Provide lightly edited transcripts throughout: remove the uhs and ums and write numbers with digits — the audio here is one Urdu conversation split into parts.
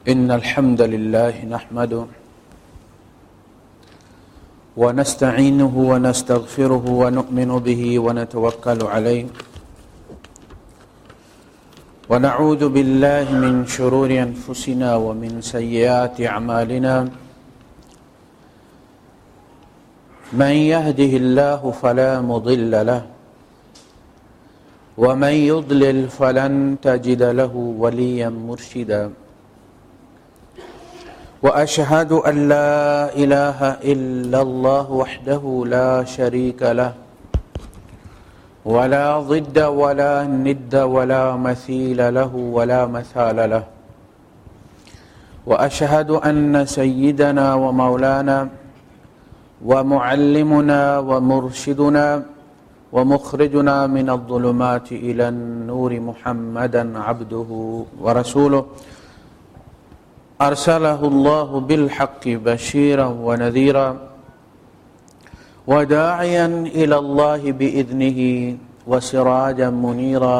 إن الحمد لله نحمده ونستعينه ونستغفره ونؤمن به ونتوكل عليه ونعوذ بالله من شرور أنفسنا ومن سيئات أعمالنا من يهده الله فلا مضل له ومن يضلل فلن تجد له وليا مرشدا وأشهد أن لا إله إلا الله وحده لا شريك له ولا ضد ولا ند ولا مثيل له ولا مثال له وأشهد أن سيدنا ومولانا ومعلمنا ومرشدنا ومخرجنا من الظلمات إلى النور محمدا عبده ورسوله أرسله الله بالحق بشيرا ونذيرا وداعيا إلى الله بإذنه وسراجا منيرا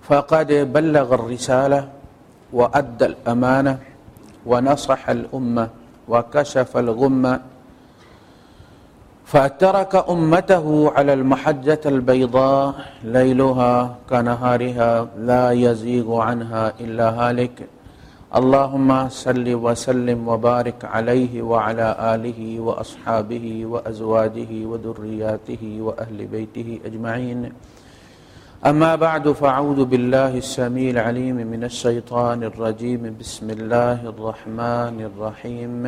فقد بلغ الرسالة وأدى الأمانة ونصح الأمة وكشف الغمة فترك أمته على المحجة البيضاء ليلها كنهارها لا يزيغ عنها إلا هالك اللهم صل وسلم وبارك عليه وعلى آله وأصحابه وأزواجه وذرياته وأهل بيته أجمعين أما بعد فأعوذ بالله السميع العليم من الشيطان الرجيم بسم الله الرحمن الرحيم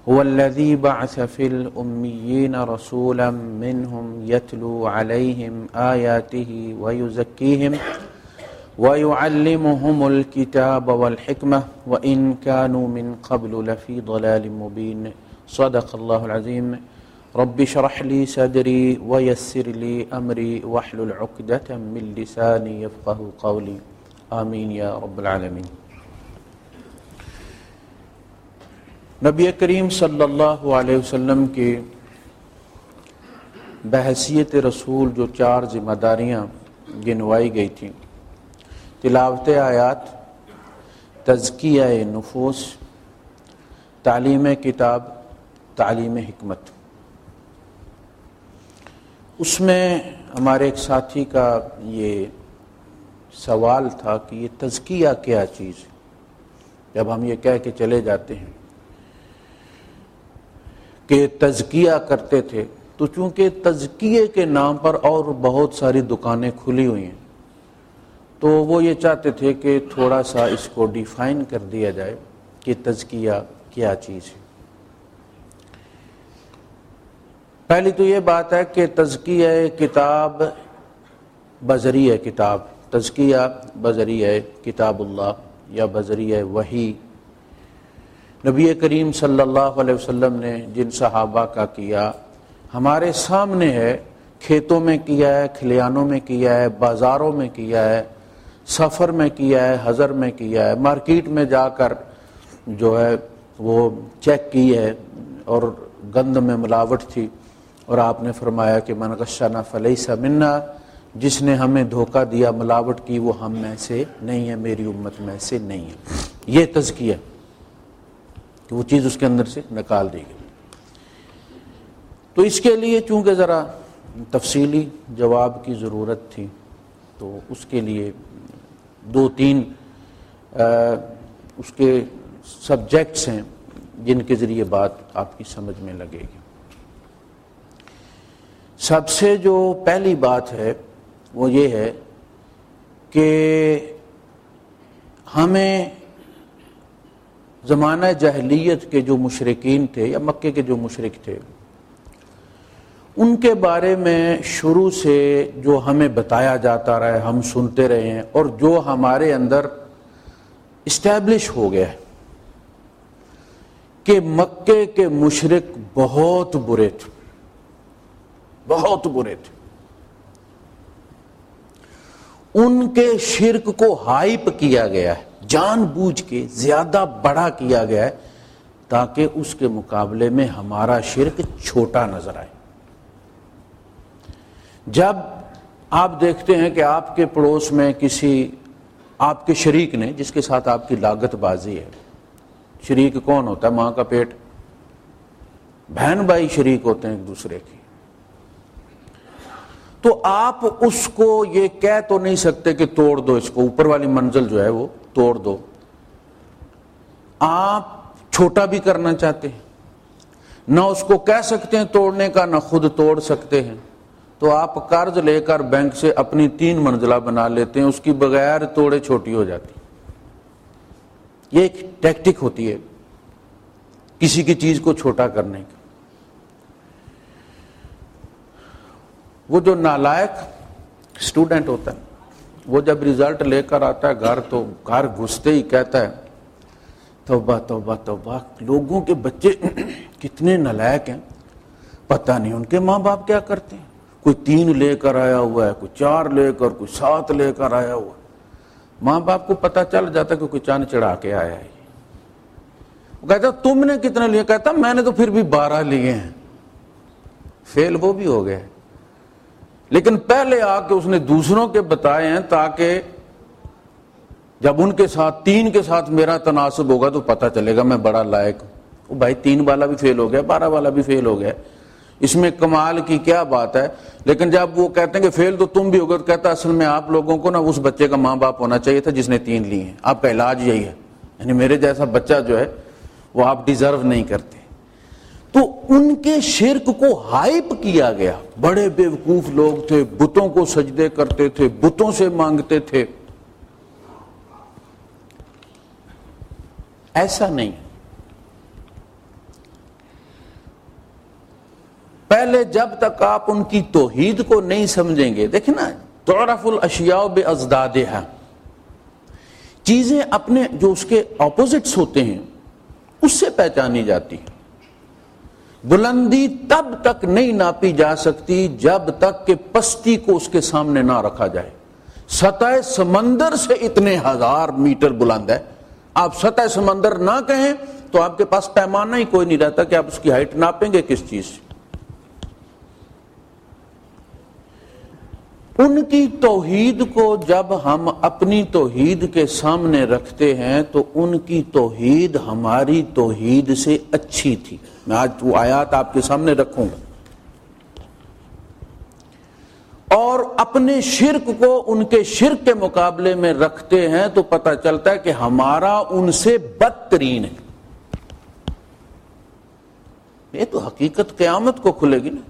هو الذي بعث في الأميين رسولا منهم يتلو عليهم آياته ويزكيهم ويعلمهم الكتاب والحكمة وإن كانوا من قبل لفي ضلال مبين صدق الله العظيم رب اشرح لي صدري ويسر لي أمري واحلل عقدة من لساني يفقه قولي آمین یا رب العالمین۔ نبی کریم صلی اللہ علیہ وسلم کے بحیثیت رسول جو 4 ذمہ داریاں گنوائی گئی تھیں، تلاوت آیات، تزکیہ نفوس، تعلیم کتاب، تعلیم حکمت۔ اس میں ہمارے ایک ساتھی کا یہ سوال تھا کہ یہ تزکیہ کیا چیز ہے؟ جب ہم یہ کہہ کے چلے جاتے ہیں کہ تزکیہ کرتے تھے، تو چونکہ تزکیے کے نام پر اور بہت ساری دکانیں کھلی ہوئی ہیں، تو وہ یہ چاہتے تھے کہ تھوڑا سا اس کو ڈیفائن کر دیا جائے کہ تزکیہ کیا چیز ہے۔ پہلی تو یہ بات ہے کہ تزکیہ کتاب بذریعہ کتاب، تزکیہ بذریعہ کتاب اللہ یا بذریعہ وحی، نبی کریم صلی اللہ علیہ وسلم نے جن صحابہ کا کیا ہمارے سامنے ہے، کھیتوں میں کیا ہے، کھلیانوں میں کیا ہے، بازاروں میں کیا ہے، سفر میں کیا ہے، حضر میں کیا ہے، مارکیٹ میں جا کر جو ہے وہ چیک کی ہے اور گند میں ملاوٹ تھی، اور آپ نے فرمایا کہ من غشنا فلیس منا، جس نے ہمیں دھوکہ دیا، ملاوٹ کی، وہ ہم میں سے نہیں ہے، میری امت میں سے نہیں ہے۔ یہ تزکیہ کہ وہ چیز اس کے اندر سے نکال دی گئی۔ تو اس کے لیے چونکہ ذرا تفصیلی جواب کی ضرورت تھی، تو اس کے لیے 2-3 اس کے سبجیکٹس ہیں جن کے ذریعے بات آپ کی سمجھ میں لگے گی۔ سب سے جو پہلی بات ہے وہ یہ ہے کہ ہمیں زمانہ جاہلیت کے جو مشرکین تھے یا مکے کے جو مشرک تھے، ان کے بارے میں شروع سے جو ہمیں بتایا جاتا رہا ہے، ہم سنتے رہے ہیں، اور جو ہمارے اندر اسٹیبلش ہو گیا ہے کہ مکے کے مشرک بہت برے تھے، بہت برے تھے۔ ان کے شرک کو ہائپ کیا گیا ہے، جان بوجھ کے زیادہ بڑا کیا گیا ہے تاکہ اس کے مقابلے میں ہمارا شرک چھوٹا نظر آئے۔ جب آپ دیکھتے ہیں کہ آپ کے پڑوس میں کسی آپ کے شریک نے جس کے ساتھ آپ کی لاگت بازی ہے. شریک کون ہوتا ہے؟ ماں کا پیٹ. بہن بھائی شریک ہوتے ہیں ایک دوسرے کی. تو آپ اس کو یہ کہہ تو نہیں سکتے کہ توڑ دو اس کو، اوپر والی منزل جو ہے وہ توڑ دو. آپ چھوٹا بھی کرنا چاہتے ہیں، نہ اس کو کہہ سکتے ہیں توڑنے کا، نہ خود توڑ سکتے ہیں. تو آپ قرض لے کر بینک سے اپنی 3 منزلہ بنا لیتے ہیں، اس کی بغیر توڑے چھوٹی ہو جاتی. یہ ایک ٹیکٹک ہوتی ہے کسی کی چیز کو چھوٹا کرنے کی. وہ جو نالائق اسٹوڈنٹ ہوتا ہے وہ جب رزلٹ لے کر آتا ہے گھر، تو گھر گھستے ہی کہتا ہے توبہ توبہ توبہ، لوگوں کے بچے کتنے نالائق ہیں، پتہ نہیں ان کے ماں باپ کیا کرتے ہیں. کوئی 3 لے کر آیا ہوا ہے، کوئی 4 لے کر، کوئی 7 لے کر آیا ہوا ہے. ماں باپ کو پتہ چل جاتا کہ کوئی چاند چڑھا کے آیا ہے. وہ کہتا تم نے کتنے لیے؟ کہتا میں نے تو پھر بھی 12 لیے ہیں. فیل وہ بھی ہو گئے، لیکن پہلے آ کے اس نے دوسروں کے بتائے ہیں تاکہ جب ان کے ساتھ 3 کے ساتھ میرا تناسب ہوگا تو پتہ چلے گا میں بڑا لائق ہوں. وہ بھائی 3 والا بھی فیل ہو گیا، 12 والا بھی فیل ہو گیا، اس میں کمال کی کیا بات ہے؟ لیکن جب وہ کہتے ہیں کہ فیل تو تم بھی ہو گئے، تو کہتا اصل میں آپ لوگوں کو نا اس بچے کا ماں باپ ہونا چاہیے تھا جس نے 3 لیے ہیں. آپ کا علاج یہی ہے، یعنی میرے جیسا بچہ جو ہے وہ آپ ڈیزرو نہیں کرتے. تو ان کے شرک کو ہائپ کیا گیا. بڑے بیوقوف لوگ تھے، بتوں کو سجدے کرتے تھے، بتوں سے مانگتے تھے. ایسا نہیں. پہلے جب تک آپ ان کی توحید کو نہیں سمجھیں گے، دیکھیں نا، تعرف الاشیاء بازدادها، چیزیں اپنے جو اس کے اپوزٹس ہوتے ہیں اس سے پہچانی جاتی ہیں. بلندی تب تک نہیں ناپی جا سکتی جب تک کہ پستی کو اس کے سامنے نہ رکھا جائے. سطح سمندر سے اتنے 1000 میٹر بلند ہے، آپ سطح سمندر نہ کہیں تو آپ کے پاس پیمانہ ہی کوئی نہیں رہتا کہ آپ اس کی ہائٹ ناپیں گے کس چیز سے. ان کی توحید کو جب ہم اپنی توحید کے سامنے رکھتے ہیں تو ان کی توحید ہماری توحید سے اچھی تھی. میں آج وہ آیات آپ کے سامنے رکھوں گا. اور اپنے شرک کو ان کے شرک کے مقابلے میں رکھتے ہیں تو پتہ چلتا ہے کہ ہمارا ان سے بدترین ہے. یہ تو حقیقت قیامت کو کھلے گی نا.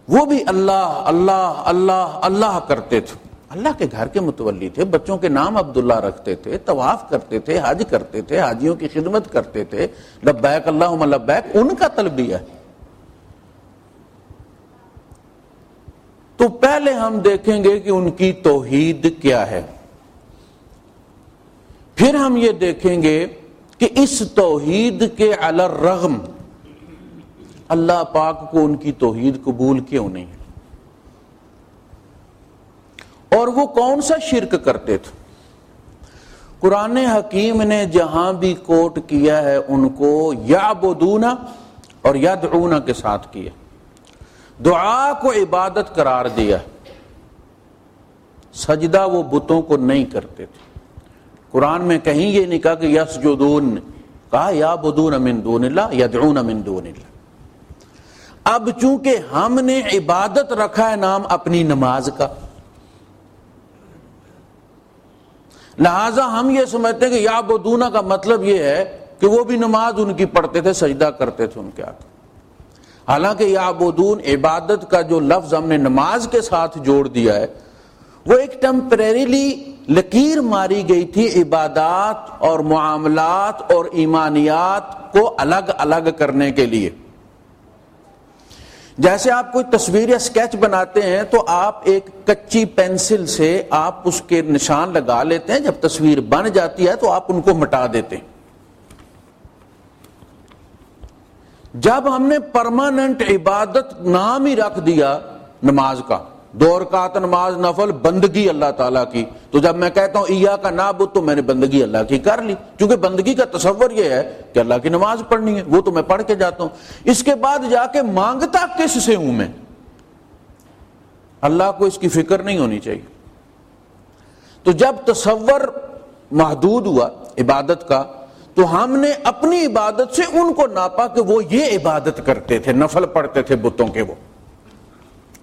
وہ بھی اللہ اللہ اللہ اللہ کرتے تھے، اللہ کے گھر کے متولی تھے، بچوں کے نام عبداللہ رکھتے تھے، طواف کرتے تھے، حج کرتے تھے، حاجیوں کی خدمت کرتے تھے، لبیک اللہم لبیک ان کا تلبیہ ہے. تو پہلے ہم دیکھیں گے کہ ان کی توحید کیا ہے، پھر ہم یہ دیکھیں گے کہ اس توحید کے علی الرغم اللہ پاک کو ان کی توحید قبول کیوں نہیں، اور وہ کون سا شرک کرتے تھے. قرآن حکیم نے جہاں بھی کوٹ کیا ہے ان کو یعبدون اور یدعون کے ساتھ کیا. دعا کو عبادت قرار دیا، سجدہ وہ بتوں کو نہیں کرتے تھے. قرآن میں کہیں یہ نہیں کہا کہ یسجدون، کہا یعبدون من دون اللہ یدعون من دون اللہ. اب چونکہ ہم نے عبادت رکھا ہے نام اپنی نماز کا، لہذا ہم یہ سمجھتے ہیں کہ یعبدون کا مطلب یہ ہے کہ وہ بھی نماز ان کی پڑھتے تھے، سجدہ کرتے تھے ان کے آگے. حالانکہ یعبدون عبادت کا جو لفظ ہم نے نماز کے ساتھ جوڑ دیا ہے وہ ایک ٹیمپریریلی لکیر ماری گئی تھی عبادات اور معاملات اور ایمانیات کو الگ الگ کرنے کے لیے. جیسے آپ کوئی تصویر یا سکیچ بناتے ہیں تو آپ ایک کچی پینسل سے آپ اس کے نشان لگا لیتے ہیں، جب تصویر بن جاتی ہے تو آپ ان کو مٹا دیتے ہیں. جب ہم نے پرماننٹ عبادت نام ہی رکھ دیا نماز کا، 2 رکعت نماز نفل بندگی اللہ تعالیٰ کی، تو جب میں کہتا ہوں ایاک نعبد تو میں نے بندگی اللہ کی کر لی، کیونکہ بندگی کا تصور یہ ہے کہ اللہ کی نماز پڑھنی ہے، وہ تو میں پڑھ کے جاتا ہوں. اس کے بعد جا کے مانگتا کس سے ہوں میں؟ اللہ کو اس کی فکر نہیں ہونی چاہیے۔ تو جب تصور محدود ہوا عبادت کا تو ہم نے اپنی عبادت سے ان کو ناپا کہ وہ یہ عبادت کرتے تھے، نفل پڑھتے تھے بتوں کے،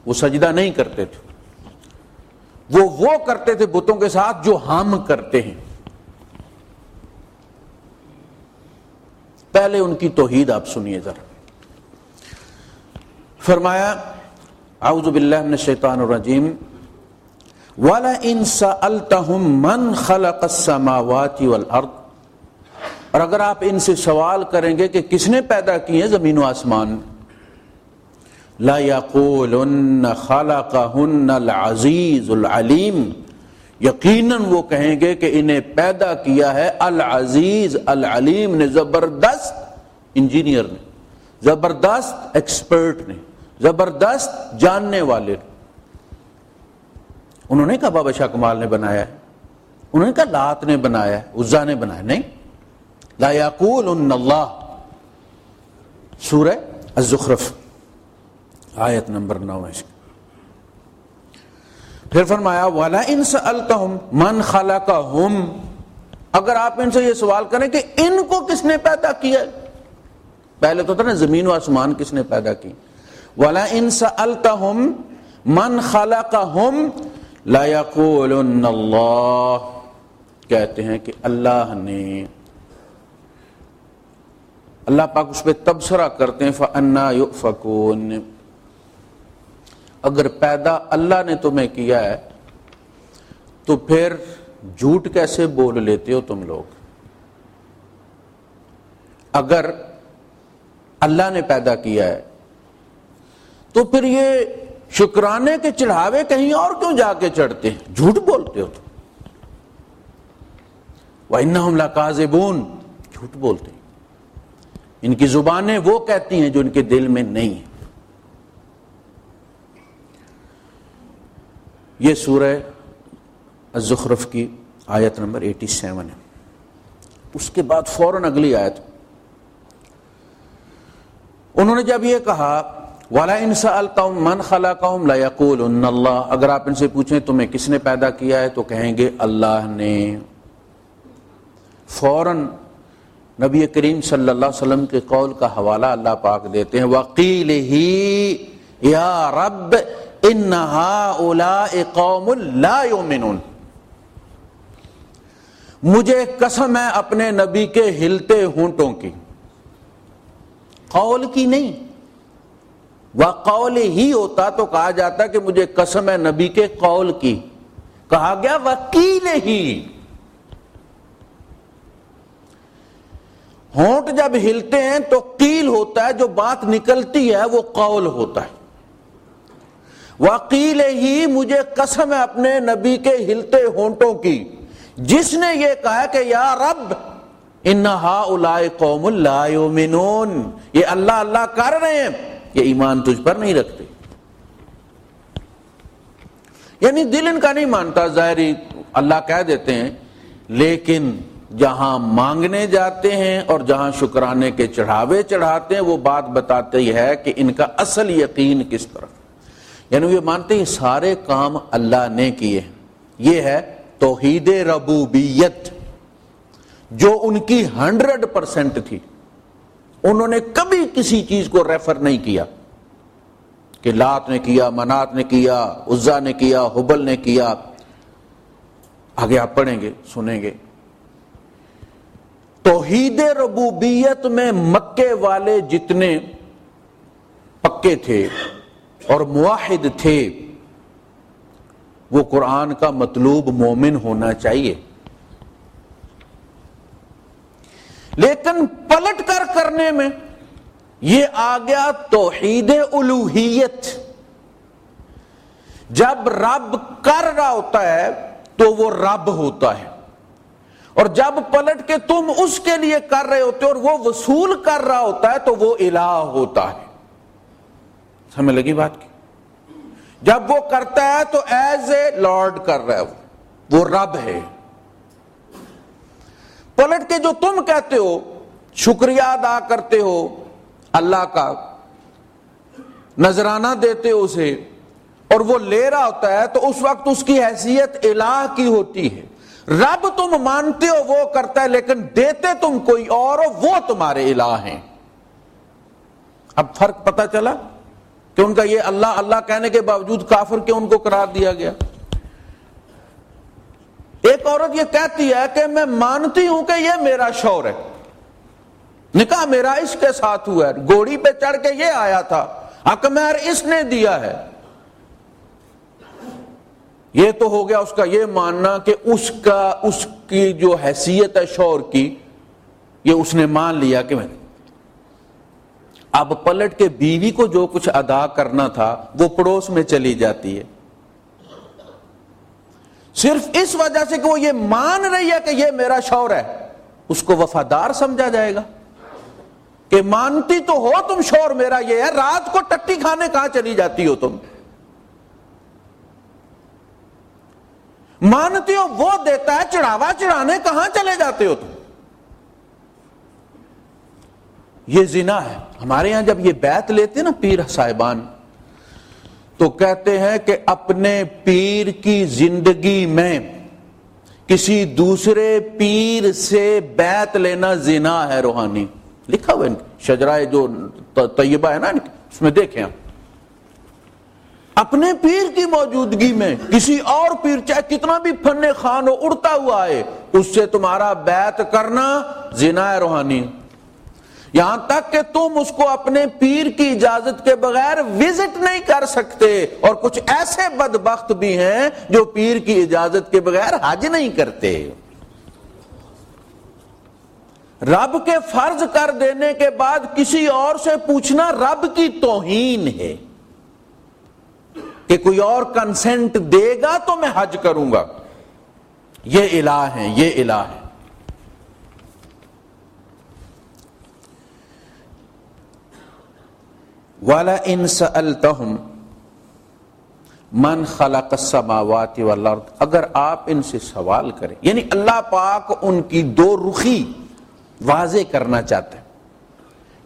وہ سجدہ نہیں کرتے تھے، وہ کرتے تھے بتوں کے ساتھ جو ہم کرتے ہیں۔ پہلے ان کی توحید آپ سنیے ذرا۔ فرمایا اعوذ باللہ من الشیطان الرجیم وَلَئِن سَأَلْتَهُم مَّنْ خَلَقَ السَّمَاوَاتِ وَالْأَرْضِ، اور اگر آپ ان سے سوال کریں گے کہ کس نے پیدا کی ہے زمین و آسمان، لَيَقُولُنَّ خَلَقَهُنَّ الْعَزِيزُ الْعَلِيمُ، یقیناً وہ کہیں گے کہ انہیں پیدا کیا ہے العزیز العلیم نے، زبردست انجینئر نے، زبردست ایکسپرٹ نے، زبردست جاننے والے نے۔ انہوں نے کہا بابا شاہ کمال نے بنایا ہے، انہوں نے کہا لات نے بنایا ہے، عزا نے بنایا، نہیں۔ لا یقولن اللہ، سورہ الزخرف آیت نمبر 9 ہے۔ پھر فرمایا وَلَئِن سَأَلْتَهُم مَّنْ خَلَقَهُم، اگر آپ ان سے یہ سوال کریں کہ ان کو کس نے پیدا کیا ہے، پہلے تو تھا نا زمین و آسمان کس نے پیدا کی، وَلَئِن سَأَلْتَهُم مَّنْ خَلَقَهُم لَيَقُولُنَّ اللہ، کہتے ہیں کہ اللہ نے۔ اللہ پاک اس پہ تبصرہ کرتے ہیں فَأَنَّا يُؤْفَكُونَ، اگر پیدا اللہ نے تمہیں کیا ہے تو پھر جھوٹ کیسے بول لیتے ہو تم لوگ؟ اگر اللہ نے پیدا کیا ہے تو پھر یہ شکرانے کے چڑھاوے کہیں اور کیوں جا کے چڑھتے ہیں؟ جھوٹ بولتے ہو تم۔ وَإِنَّهُمْ لَكَاذِبُونَ، جھوٹ بولتے ہیں، ان کی زبانیں وہ کہتی ہیں جو ان کے دل میں نہیں ہے۔ یہ سورہ الزخرف کی آیت نمبر 87 ہے۔ اس کے بعد فوراً اگلی آیت، انہوں نے جب یہ کہا وَلَئِن سَأَلْتَهُم مَّنْ خَلَقَهُمْ لَيَقُولُنَّ اللَّهُ، اگر آپ ان سے پوچھیں تمہیں کس نے پیدا کیا ہے تو کہیں گے اللہ نے۔ فوراً نبی کریم صلی اللہ علیہ وسلم کے قول کا حوالہ اللہ پاک دیتے ہیں وَقِيلِهِ يَا رَبِّ ان هؤلاء قوم لا يؤمنون، مجھے قسم ہے اپنے نبی کے ہلتے ہونٹوں کی، قول کی نہیں، وقول ہی ہوتا تو کہا جاتا کہ مجھے قسم ہے نبی کے قول کی، کہا گیا وکیل ہی۔ ہونٹ جب ہلتے ہیں تو قیل ہوتا ہے، جو بات نکلتی ہے وہ قول ہوتا ہے۔ وقیل ہی، مجھے قسم ہے اپنے نبی کے ہلتے ہونٹوں کی، جس نے یہ کہا کہ یا رب ان ہؤلاء قوم لا یؤمنون، یہ اللہ اللہ کر رہے ہیں، یہ ایمان تجھ پر نہیں رکھتے، یعنی دل ان کا نہیں مانتا، ظاہری اللہ کہہ دیتے ہیں، لیکن جہاں مانگنے جاتے ہیں اور جہاں شکرانے کے چڑھاوے چڑھاتے ہیں وہ بات بتاتی ہے کہ ان کا اصل یقین کس طرف، یعنی یہ مانتے ہیں سارے کام اللہ نے کیے۔ یہ ہے توحید ربوبیت جو ان کی 100% تھی، انہوں نے کبھی کسی چیز کو ریفر نہیں کیا کہ لات نے کیا، منات نے کیا، عزا نے کیا، حبل نے کیا، آگے آپ پڑھیں گے سنیں گے۔ توحید ربوبیت میں مکے والے جتنے پکے تھے اور موحد تھے وہ قرآن کا مطلوب مومن ہونا چاہیے، لیکن پلٹ کر کرنے میں یہ آ گیا توحید الوہیت۔ جب رب کر رہا ہوتا ہے تو وہ رب ہوتا ہے، اور جب پلٹ کے تم اس کے لیے کر رہے ہوتے اور وہ وصول کر رہا ہوتا ہے تو وہ الہ ہوتا ہے۔ سمجھ لگی بات کی؟ جب وہ کرتا ہے تو ایز اے لارڈ کر رہا ہے، وہ رب ہے۔ پلٹ کے جو تم کہتے ہو، شکریہ ادا کرتے ہو اللہ کا، نذرانہ دیتے ہو اسے، اور وہ لے رہا ہوتا ہے تو اس وقت اس کی حیثیت الہ کی ہوتی ہے. رب تم مانتے ہو وہ کرتا ہے، لیکن دیتے تم کوئی اور ہو، وہ تمہارے الہ ہیں. اب فرق پتہ چلا کہ ان کا یہ اللہ اللہ کہنے کے باوجود کافر کیوں ان کو قرار دیا گیا. ایک عورت یہ کہتی ہے کہ میں مانتی ہوں کہ یہ میرا شوہر ہے، نکاح میرا اس کے ساتھ ہوا ہے، گھوڑی پہ چڑھ کے یہ آیا تھا، حق مہر اس نے دیا ہے. یہ تو ہو گیا اس کا یہ ماننا کہ اس کی جو حیثیت ہے شوہر کی، یہ اس نے مان لیا کہ میں. اب پلٹ کے بیوی کو جو کچھ ادا کرنا تھا وہ پڑوس میں چلی جاتی ہے، صرف اس وجہ سے کہ وہ یہ مان رہی ہے کہ یہ میرا شوہر ہے. اس کو وفادار سمجھا جائے گا کہ مانتی تو ہو تم شوہر میرا یہ ہے، رات کو ٹٹی کھانے کہاں چلی جاتی ہو تم؟ مانتی ہو وہ دیتا ہے، چڑھاوا چڑھانے کہاں چلے جاتے ہو تم؟ یہ زنا ہے. ہمارے ہاں جب یہ بیعت لیتے نا پیر صاحبان تو کہتے ہیں کہ اپنے پیر کی زندگی میں کسی دوسرے پیر سے بیعت لینا زنا ہے روحانی. لکھا ہوا ہے شجرہ جو طیبہ ہے نا اس میں دیکھیں آپ، اپنے پیر کی موجودگی میں کسی اور پیر چاہے کتنا بھی فن خوان ہو اڑتا ہوا ہے، اس سے تمہارا بیعت کرنا زنا ہے روحانی. یہاں تک کہ تم اس کو اپنے پیر کی اجازت کے بغیر وزٹ نہیں کر سکتے، اور کچھ ایسے بدبخت بھی ہیں جو پیر کی اجازت کے بغیر حج نہیں کرتے. رب کے فرض کر دینے کے بعد کسی اور سے پوچھنا رب کی توہین ہے کہ کوئی اور کنسنٹ دے گا تو میں حج کروں گا. یہ الہ ہے، یہ الہ ہے. وَلَئِن سَأَلْتَهُمْ مَنْ خَلَقَ السَّمَاوَاتِ وَالْأَرْضِ، اگر آپ ان سے سوال کریں، یعنی اللہ پاک ان کی دو رخی واضح کرنا چاہتے ہیں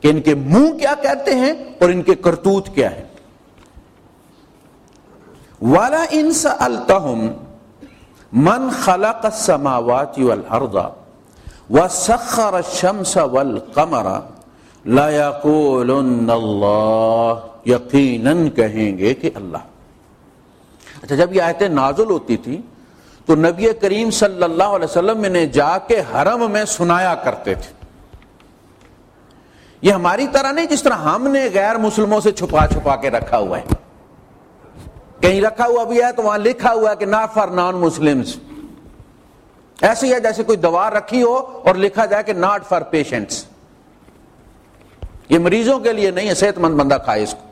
کہ ان کے منہ کیا کہتے ہیں اور ان کے کرتوت کیا ہے. وَلَئِن سَأَلْتَهُمْ مَنْ خَلَقَ السَّمَاوَاتِ وَالْأَرْضَ وَسَخَّرَ الشَّمْسَ وَالْقَمَرَ لَيَقُولُنَّ اللَّهُ، یقیناً کہیں گے کہ اللہ. اچھا، جب یہ آیتیں نازل ہوتی تھی تو نبی کریم صلی اللہ علیہ وسلم نے جا کے حرم میں سنایا کرتے تھے. یہ ہماری طرح نہیں جس طرح ہم نے غیر مسلموں سے چھپا چھپا کے رکھا ہوا ہے. کہیں رکھا ہوا بھی ہے تو وہاں لکھا ہوا ہے کہ ناٹ فار نان مسلمز. ایسے ہی ہے جیسے کوئی دوا رکھی ہو اور لکھا جائے کہ ناٹ فار پیشنٹس. یہ مریضوں کے لیے نہیں ہے، صحت مند بندہ کھائے اس کو.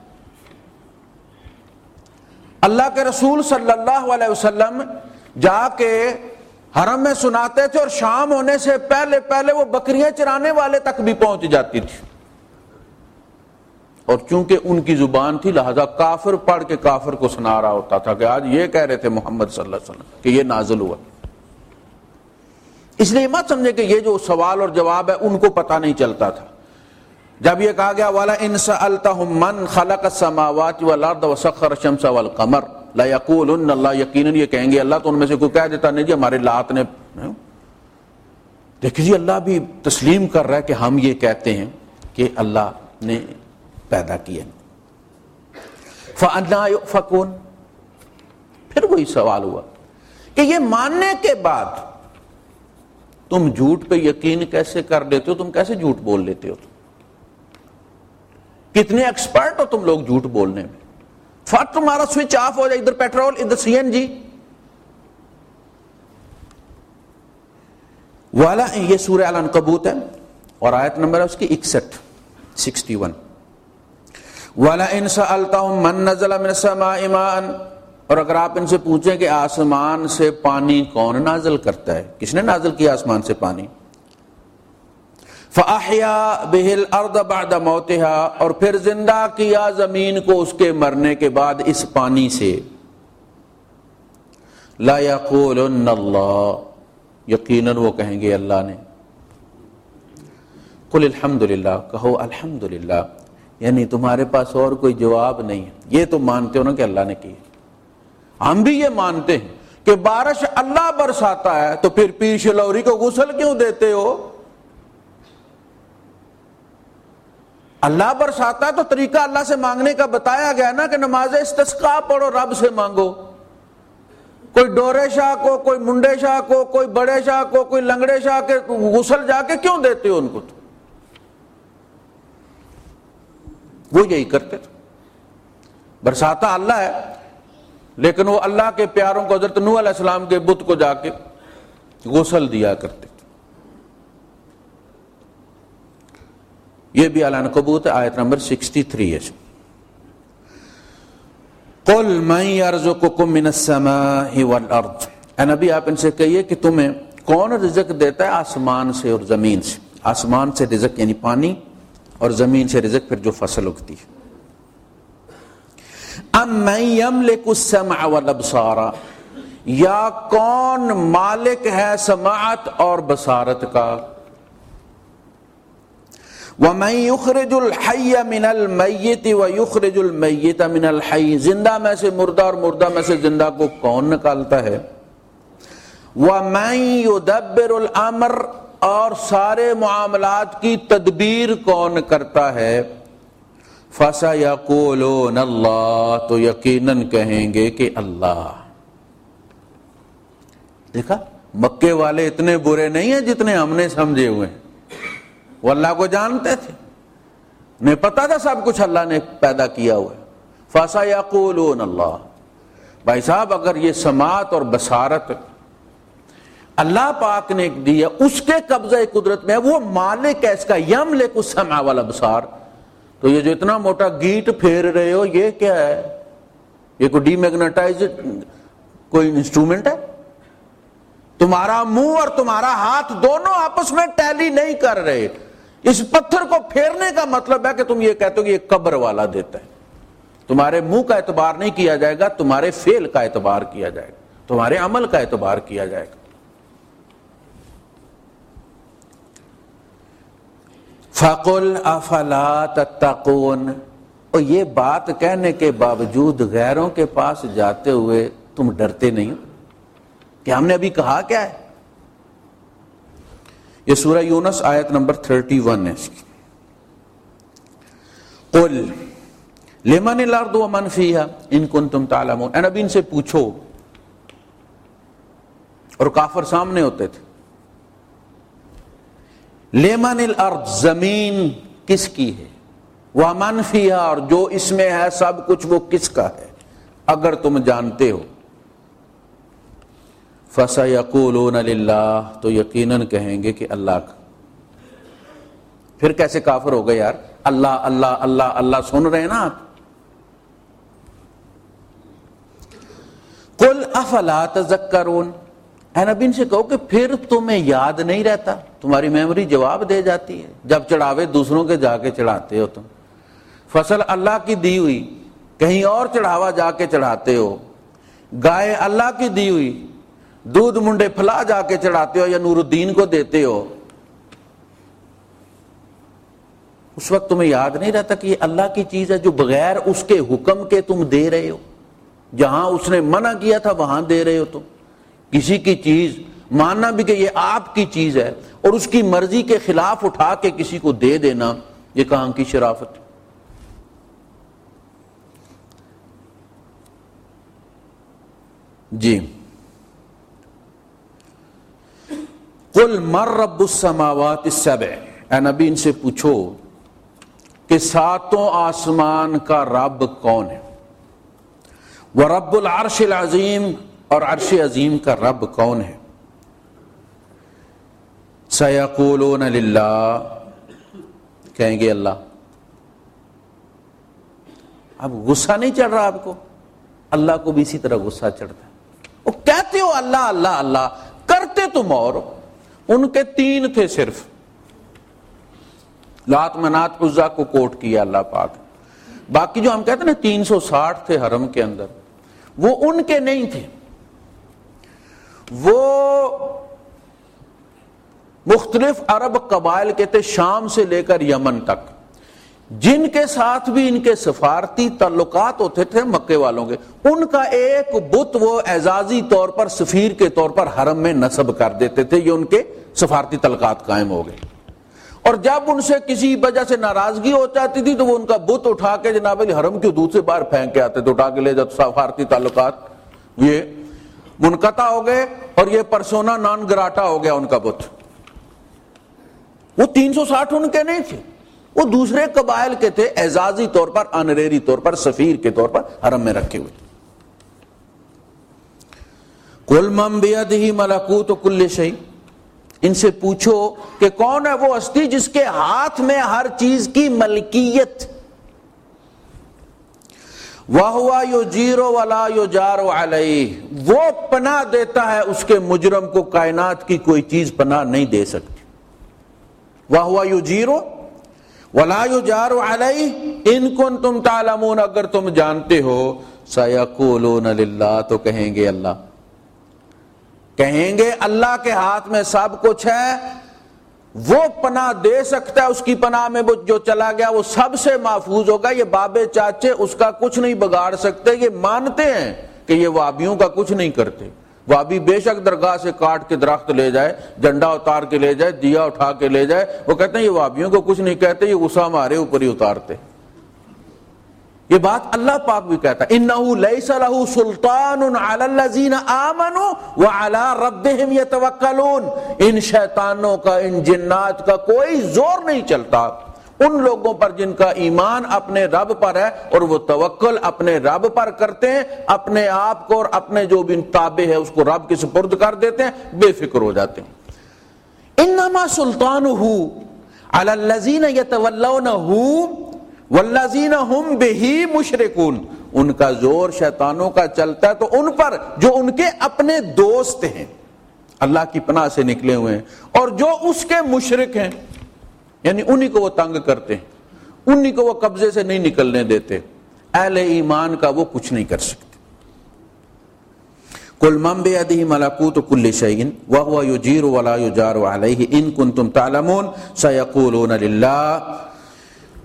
اللہ کے رسول صلی اللہ علیہ وسلم جا کے حرم میں سناتے تھے، اور شام ہونے سے پہلے پہلے وہ بکریاں چرانے والے تک بھی پہنچ جاتی تھی. اور چونکہ ان کی زبان تھی لہذا کافر پڑھ کے کافر کو سنا رہا ہوتا تھا کہ آج یہ کہہ رہے تھے محمد صلی اللہ علیہ وسلم کہ یہ نازل ہوا. اس لیے مت سمجھے کہ یہ جو سوال اور جواب ہے ان کو پتہ نہیں چلتا تھا. جب یہ کہا گیا وَلَئِن سَأَلْتَهُمْ مَنْ خَلَقَ السَّمَاوَاتِ وَالْأَرْضَ وَسَخَّرَ الشَّمْسَ وَالْقَمَرَ لَيَقُولُنَّ اللَّهُ، یقیناً یہ کہیں گے اللہ. تو ان میں سے کوئی کہہ دیتا نہیں جی ہمارے لات نے. دیکھیے جی اللہ بھی تسلیم کر رہا ہے کہ ہم یہ کہتے ہیں کہ اللہ نے پیدا کیا. فَأَنَّىٰ يُؤْفَكُونَ، پھر وہی سوال ہوا کہ یہ ماننے کے بعد تم جھوٹ پہ یقین کیسے کر لیتے ہو؟ تم کیسے جھوٹ بول لیتے ہو؟ کتنے ایکسپرٹ ہو تم لوگ جھوٹ بولنے میں. فٹ تمہارا سوئچ آف ہو جائے، ادھر پیٹرول ادھر سی این جی. والا یہ سورہ العنکبوت ہے اور آیت نمبر ہے اس کی 61. وَلَئِن سَأَلْتَهُمْ مَن نَّزَلَ مِنَ السَّمَاءِ مَاءً، اور اگر آپ ان سے پوچھیں کہ آسمان سے پانی کون نازل کرتا ہے، کس نے نازل کیا آسمان سے پانی؟ فَأَحْيَا بِهِ الْأَرْضَ بَعْدَ مَوْتِهَا، اور پھر زندہ کیا زمین کو اس کے مرنے کے بعد اس پانی سے. لَيَقُولُنَّ اللَّهُ، یقیناً وہ کہیں گے اللہ نے. قُلِ الْحَمْدُلِلَّهِ، کہو الحمدللہ. یعنی تمہارے پاس اور کوئی جواب نہیں ہے، یہ تم مانتے ہو نا کہ اللہ نے کی. ہم بھی یہ مانتے ہیں کہ بارش اللہ برساتا ہے، تو پھر پیر شلوری کو غسل کیوں دیتے ہو؟ اللہ برساتا ہے تو طریقہ اللہ سے مانگنے کا بتایا گیا نا کہ نماز استسقاء پڑھو، رب سے مانگو۔ کوئی ڈورے شاہ کو، کوئی منڈے شاہ کو، کوئی بڑے شاہ کو، کوئی لنگڑے شاہ کے غسل جا کے کیوں دیتے ہو ان کو؟ وہ یہی کرتے تھے۔ برساتا اللہ ہے، لیکن وہ اللہ کے پیاروں کو، حضرت نوح علیہ السلام کے بت کو جا کے غسل دیا کرتے تھے۔ یہ بھی اعلان کبوت ہے، آیت نمبر 63 ہے۔ قل من یرزقکم من السماء والارض، اے نبی آپ ان سے کہیے کہ تمہیں کون رزق دیتا ہے آسمان سے اور زمین سے۔ آسمان سے رزق یعنی پانی، اور زمین سے رزق پھر جو فصل اگتی ہے۔ ام من یملک السمع والابصار، یا کون مالک ہے سماعت اور بصارت کا۔ وَمَن يُخْرِجُ الْحَيَّ مِنَ الْمَيِّتِ وَيُخْرِجُ الْمَيِّتَ مِنَ الْحَيِّ، زندہ میں سے مردہ اور مردہ میں سے زندہ کو کون نکالتا ہے۔ وَمَن يُدَبِّرُ الْأَمْرَ، اور سارے معاملات کی تدبیر کون کرتا ہے۔ فَسَيَقُولُونَ اللَّهُ، تو یقیناً کہیں گے کہ اللہ۔ دیکھا، مکے والے اتنے برے نہیں ہیں جتنے ہم نے سمجھے ہوئے ہیں، وہ اللہ کو جانتے تھے، انہیں پتا تھا سب کچھ اللہ نے پیدا کیا ہوا ہے۔ فَسَيَقُولُونَ اللَّهُ، بھائی صاحب اگر یہ سماعت اور بصارت اللہ پاک نے دی ہے، اس کے قبضہ قدرت میں ہے، وہ مالک ہے اس کا، یملک السمع والابصار، تو یہ جو اتنا موٹا گیٹ پھیر رہے ہو یہ کیا ہے؟ یہ کوئی ڈی میگنیٹائز کوئی انسٹرومنٹ ہے؟ تمہارا منہ اور تمہارا ہاتھ دونوں آپس میں ٹیلی نہیں کر رہے۔ اس پتھر کو پھیرنے کا مطلب ہے کہ تم یہ کہتے ہو کہ یہ قبر والا دیتا ہے۔ تمہارے منہ کا اعتبار نہیں کیا جائے گا، تمہارے فعل کا اعتبار کیا جائے گا، تمہارے عمل کا اعتبار کیا جائے گا۔ فَقُلْ أَفَلَا تَتَّقُونَ، اور یہ بات کہنے کے باوجود غیروں کے پاس جاتے ہوئے تم ڈرتے نہیں ہو کہ ہم نے ابھی کہا کیا ہے؟ یہ سورہ یونس آیت نمبر 31 ہے۔ قُلْ لِمَنِ الْأَرْضُ وَمَنْ فِيهَا إِن كُنتُمْ تَعْلَمُونَ، اے نبی ان سے پوچھو، اور کافر سامنے ہوتے تھے۔ لِمَنِ الْأَرْض، زمین کس کی ہے، وَمَنْ فِيهَا، اور جو اس میں ہے سب کچھ وہ کس کا ہے، اگر تم جانتے ہو۔ فَسَيَقُولُونَ لِلَّهِ، تو یقیناً کہیں گے کہ اللہ کا۔ پھر کیسے کافر ہو گئے یار؟ اللہ اللہ اللہ اللہ سن رہے ہیں نا آپ۔ قُلْ أَفَلَا تَذَكَّرُونَ، اے نبی ان سے کہو کہ پھر تمہیں یاد نہیں رہتا، تمہاری میموری جواب دے جاتی ہے جب چڑھاوے دوسروں کے جا کے چڑھاتے ہو تم۔ فصل اللہ کی دی ہوئی کہیں اور چڑھاوا جا کے چڑھاتے ہو، گائے اللہ کی دی ہوئی دودھ منڈے پھلا جا کے چڑھاتے ہو یا نور الدین کو دیتے ہو، اس وقت تمہیں یاد نہیں رہتا کہ یہ اللہ کی چیز ہے جو بغیر اس کے حکم کے تم دے رہے ہو، جہاں اس نے منع کیا تھا وہاں دے رہے ہو تم۔ کسی کی چیز ماننا بھی کہ یہ آپ کی چیز ہے اور اس کی مرضی کے خلاف اٹھا کے کسی کو دے دینا، یہ کہاں کی شرافت؟ جی قُلْ مَن رَّبُّ السَّمَاوَاتِ السَّبْعِ، اے نبی ان سے پوچھو کہ ساتوں آسمان کا رب کون ہے، وَرَبُّ الْعَرْشِ الْعَظِيمِ، اور عرش عظیم کا رب کون ہے۔ سَيَقُولُونَ لِلَّهِ، کہیں گے اللہ۔ اب غصہ نہیں چڑھ رہا آپ کو؟ اللہ کو بھی اسی طرح غصہ چڑھتا ہے۔ وہ کہتے ہو اللہ اللہ اللہ، کرتے تم اور ہو۔ ان کے 3 تھے صرف، لات منات عزا کو کوٹ کیا اللہ پاک، باقی جو ہم کہتے ہیں نا 360 تھے حرم کے اندر، وہ ان کے نہیں تھے، وہ مختلف عرب قبائل کے تھے، شام سے لے کر یمن تک۔ جن کے ساتھ بھی ان کے سفارتی تعلقات ہوتے تھے مکے والوں کے، ان کا ایک بت وہ اعزازی طور پر سفیر کے طور پر حرم میں نصب کر دیتے تھے، یہ ان کے سفارتی تعلقات قائم ہو گئے۔ اور جب ان سے کسی وجہ سے ناراضگی ہو جاتی تھی تو وہ ان کا بت اٹھا کے جناب علی حرم کی حدود سے باہر پھینک کے آتے تھے، اٹھا کے لے جاتے، سفارتی تعلقات یہ منقطع ہو گئے اور یہ پرسونا نان گراٹا ہو گیا ان کا بت۔ وہ 360 ان کے نہیں تھے، وہ دوسرے قبائل کے تھے، اعزازی طور پر، آنریری طور پر، سفیر کے طور پر حرم میں رکھے ہوئے۔ قُلْ مَنْ بِيَدِهِ مَلَكُوتُ كُلِّ شَيْءٍ، ان سے پوچھو کہ کون ہے وہ ہستی جس کے ہاتھ میں ہر چیز کی ملکیت، وَهُوَ يُجِيرُ وَلَا يُجَارُ عَلَيْهِ، وہ پناہ دیتا ہے اس کے مجرم کو، کائنات کی کوئی چیز پناہ نہیں دے سکتی۔ وَهُوَ يُجِيرُ وَلَا يُجَارُ عَلَيْهِ إِن كُنتُمْ تَعْلَمُونَ، اگر تم جانتے ہو، سَيَقُولُونَ لِلَّهِ، تو کہیں گے اللہ، کہیں گے اللہ کے ہاتھ میں سب کچھ ہے، وہ پناہ دے سکتا ہے، اس کی پناہ میں وہ جو چلا گیا وہ سب سے محفوظ ہوگا، یہ بابے چاچے اس کا کچھ نہیں بگاڑ سکتے، یہ مانتے ہیں کہ یہ وابیوں کا کچھ نہیں کرتے۔ وابی بے شک درگاہ سے کاٹ کے درخت لے جائے، جھنڈا اتار کے لے جائے، دیا اٹھا کے لے جائے، وہ کہتے ہیں یہ وابیوں کو کچھ نہیں کہتے، یہ غصہ ہمارے اوپر ہی اتارتے۔ یہ بات اللہ پاک بھی کہتا ہے، انہ لیس لہ سلطان علی الذین آمنوا وعلی ربہم یتوکلون، ان شیطانوں کا، ان جنات کا کوئی زور نہیں چلتا ان لوگوں پر جن کا ایمان اپنے رب پر ہے اور وہ توکل اپنے رب پر کرتے ہیں، اپنے آپ کو اور اپنے جو بھی تابع ہے اس کو رب کے سپرد کر دیتے ہیں، بے فکر ہو جاتے ہیں۔ انما سلطانہ علی الذین یتولونہ والذین ہم بہ مشرکون، ان کا زور شیطانوں کا چلتا ہے تو ان پر جو ان کے اپنے دوست ہیں، اللہ کی پناہ سے نکلے ہوئے ہیں، اور جو اس کے مشرک ہیں، یعنی انہی کو وہ تنگ کرتے ہیں، انہی کو وہ قبضے سے نہیں نکلنے دیتے، اہل ایمان کا وہ کچھ نہیں کر سکتے۔ قُلْ مَنْ بِيَدِهِ مَلَكُوتُ كُلِّ شَيْءٍ وَهُوَ يُجِيرُ وَلَا يُجَارُ عَلَيْهِ إِن كُنتُمْ تَعْلَمُونَ سَيَقُولُونَ لِلَّهِ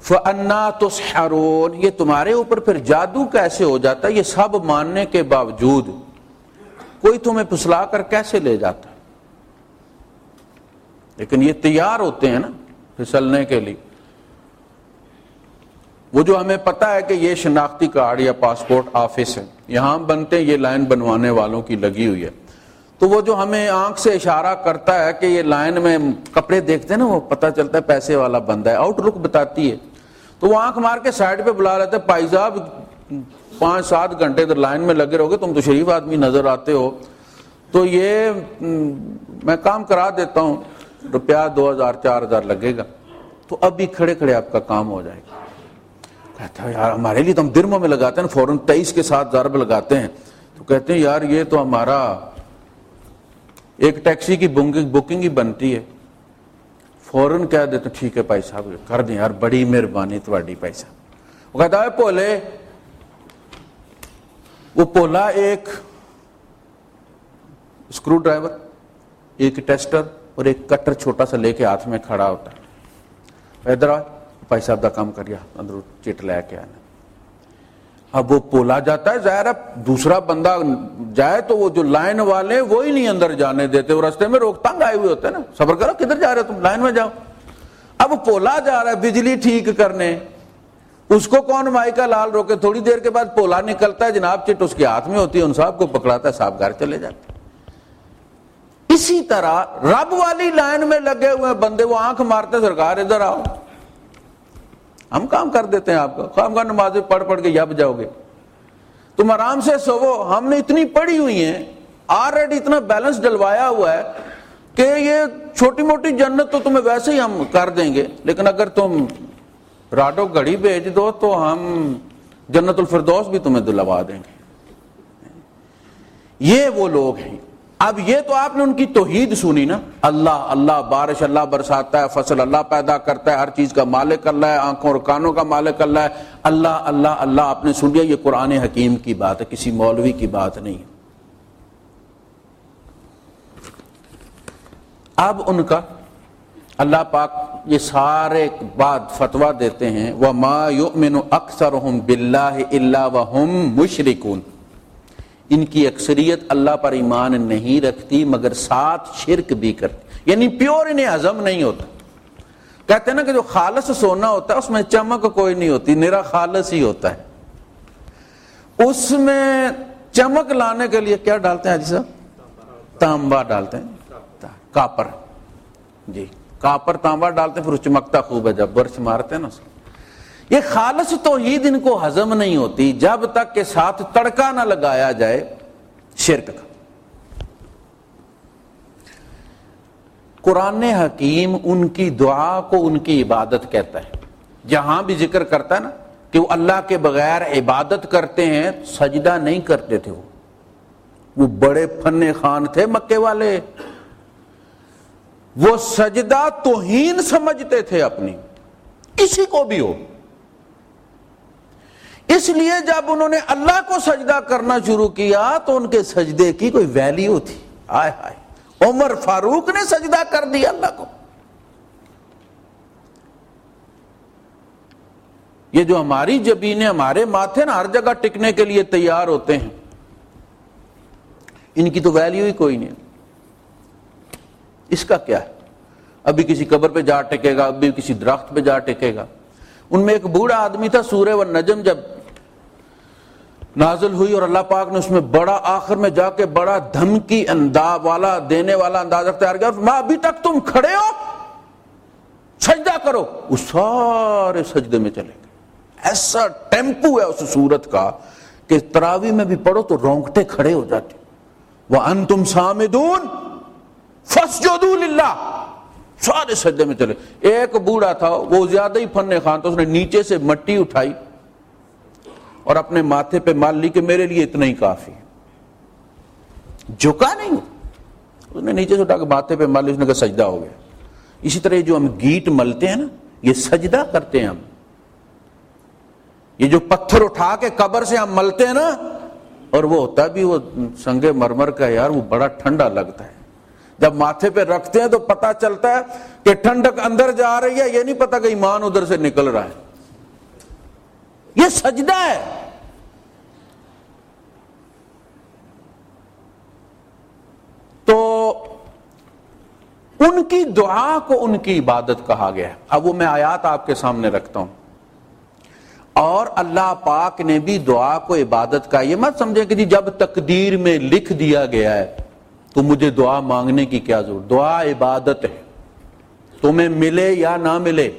فَأَنَّا تُسْحَرُونَ، یہ تمہارے اوپر پھر جادو کیسے ہو جاتا ہے؟ یہ سب ماننے کے باوجود کوئی تمہیں پھسلا کر کیسے لے جاتا ہے؟ لیکن یہ تیار ہوتے ہیں نا پھسلنے کے لیے، وہ جو ہمیں پتا ہے کہ یہ شناختی کارڈ یا پاسپورٹ آفس ہے، یہاں بنتے ہیں، یہ لائن بنوانے والوں کی لگی ہوئی ہے، تو وہ جو ہمیں آنکھ سے اشارہ کرتا ہے کہ یہ لائن میں کپڑے دیکھتے ہیں نا، وہ پتہ چلتا ہے پیسے والا بندہ ہے، آؤٹ لک بتاتی ہے، تو وہ آنکھ مار کے سائڈ پہ بلا لیتے ہیں، بھائی صاحب 5-7 گھنٹے ادھر لائن میں لگے رہو گے، تم تو شریف آدمی نظر آتے ہو، تو یہ میں کام کرا دیتا ہوں، روپیہ 2000-4000 لگے گا، تو ابھی کھڑے کھڑے آپ کا کام ہو جائے گا۔ کہتا ہے یار ہمارے لیے تو ہم درموں میں لگاتے ہیں، فوراً 23 کے ساتھ ضرب لگاتے ہیں، تو کہتے ہیں یار یہ تو ہمارا ایک ٹیکسی کی بکنگ ہی بنتی ہے، فوراً کہہ دیتے ٹھیک ہے بھائی صاحب کر دیں یار، بڑی مہربانی تھوڑی بھائی صاحب۔ وہ کہتا ہے پولے، وہ پولا ایک اسکرو ڈرائیور، ایک ٹیسٹر اور ایک کٹر چھوٹا سا لے کے ہاتھ میں کھڑا ہوتا ہے، ادھر آ بھائی صاحب دا کام کریا، اندر چٹ لے کے آنا۔ اب وہ پولا جاتا ہے، ظاہر ہے دوسرا بندہ جائے تو وہ جو لائن والے وہی نہیں اندر جانے دیتے، وہ راستے میں روک تنگ آئے ہوئے ہوتے ہیں نا، صبر کرو کدھر جا رہے ہو تم، لائن میں جاؤ۔ اب پولا جا رہا ہے بجلی ٹھیک کرنے، اس کو کون مائی کا لال روکے، تھوڑی دیر کے بعد پولا نکلتا ہے، جناب چٹ اس کے ہاتھ میں ہوتی ہے، ان صاحب کو پکڑاتا ہے، صاحب گھر چلے جاتے۔ اسی طرح رب والی لائن میں لگے ہوئے بندے وہ آنکھ مارتے، سرکار ادھر آؤ، ہم کام کر دیتے ہیں، آپ کا خام خواہ نمازیں پڑھ کے یب جاؤ گے، تم آرام سے سوو، ہم نے اتنی پڑھی ہوئی ہیں، آلریڈی اتنا بیلنس ڈلوایا ہوا ہے کہ یہ چھوٹی موٹی جنت تو تمہیں ویسے ہی ہم کر دیں گے، لیکن اگر تم راڈو گھڑی بھیج دو تو ہم جنت الفردوس بھی تمہیں دلوا دیں گے۔ یہ وہ لوگ ہیں۔ اب یہ تو آپ نے ان کی توحید سنی نا، اللہ اللہ، بارش اللہ برساتا ہے، فصل اللہ پیدا کرتا ہے، ہر چیز کا مالک اللہ ہے، آنکھوں اور کانوں کا مالک اللہ ہے، اللہ اللہ اللہ آپ نے سن لیا، یہ قرآن حکیم کی بات ہے، کسی مولوی کی بات نہیں ہے۔ اب ان کا اللہ پاک یہ سارے بعد فتویٰ دیتے ہیں وَمَا يُؤْمِنُ أَكْثَرُهُمْ بِاللَّهِ إِلَّا وَهُمْ مُشْرِكُونَ، ان کی اکثریت اللہ پر ایمان نہیں رکھتی مگر ساتھ شرک بھی کرتی، یعنی پیور انہیں ہضم نہیں ہوتا۔ کہتے ہیں نا کہ جو خالص سونا ہوتا ہے اس میں چمک کوئی نہیں ہوتی، نیرا خالص ہی ہوتا ہے۔ اس میں چمک لانے کے لیے کیا ڈالتے ہیں حاجی صاحب؟ تانبا ڈالتے ہیں، کاپر، جی کاپر تانبا ڈالتے ہیں، پھر چمکتا خوب ہے جب برش مارتے ہیں نا۔ یہ خالص توحید ان کو ہضم نہیں ہوتی جب تک کہ ساتھ تڑکا نہ لگایا جائے شرک کا۔ قرآن حکیم ان کی دعا کو ان کی عبادت کہتا ہے، جہاں بھی ذکر کرتا ہے نا کہ وہ اللہ کے بغیر عبادت کرتے ہیں، سجدہ نہیں کرتے تھے، وہ بڑے فن خان تھے مکے والے، وہ سجدہ توہین سمجھتے تھے اپنی، کسی کو بھی ہو۔ اس لیے جب انہوں نے اللہ کو سجدہ کرنا شروع کیا تو ان کے سجدے کی کوئی ویلیو تھی۔ آئے ہائے، عمر فاروق نے سجدہ کر دیا اللہ کو۔ یہ جو ہماری جبینیں، ہمارے ماتھے نا ہر جگہ ٹکنے کے لیے تیار ہوتے ہیں، ان کی تو ویلیو ہی کوئی نہیں۔ اس کا کیا ہے؟ ابھی کسی قبر پہ جا ٹکے گا، ابھی کسی درخت پہ جا ٹکے گا۔ ان میں ایک بوڑھا آدمی تھا، سورہ والنجم جب نازل ہوئی اور اللہ پاک نے اس میں بڑا آخر میں جا کے بڑا دھمکی والا دینے والا انداز اختیار کیا، میں ابھی تک تم کھڑے ہو، سجدہ کرو۔ وہ سارے سجدے میں چلے گئے۔ ایسا ٹیمپو ہے اس صورت کا کہ تراویح میں بھی پڑھو تو رونگٹے کھڑے ہو جاتے۔ وَأَنْتُمْ سَامِدُونَ فَاسْجُدُوا لِلَّهِ، سارے سجدے میں چلے۔ ایک بوڑھا تھا، وہ زیادہ ہی فن خان تھا، اس نے نیچے سے مٹی اٹھائی اور اپنے ماتھے پہ مال لی کہ میرے لیے اتنا ہی کافی ہے، جھکا نہیں، اس نے نیچے سے اٹھا کے ماتھے پہ مال لی، اس نے کہا سجدہ ہو گیا۔ اسی طرح جو ہم گیٹ ملتے ہیں نا، یہ سجدہ کرتے ہیں ہم۔ یہ جو پتھر اٹھا کے قبر سے ہم ملتے ہیں نا، اور وہ ہوتا بھی وہ سنگ مرمر کا، یار وہ بڑا ٹھنڈا لگتا ہے۔ جب ماتھے پہ رکھتے ہیں تو پتہ چلتا ہے کہ ٹھنڈک اندر جا رہی ہے، یہ نہیں پتا کہ ایمان ادھر سے نکل رہا ہے۔ یہ سجدہ ہے۔ تو ان کی دعا کو ان کی عبادت کہا گیا ہے۔ اب وہ میں آیات آپ کے سامنے رکھتا ہوں۔ اور اللہ پاک نے بھی دعا کو عبادت کا، یہ مت سمجھیں کہ جب تقدیر میں لکھ دیا گیا ہے تو مجھے دعا مانگنے کی کیا ضرورت۔ دعا عبادت ہے، تمہیں ملے یا نہ ملے۔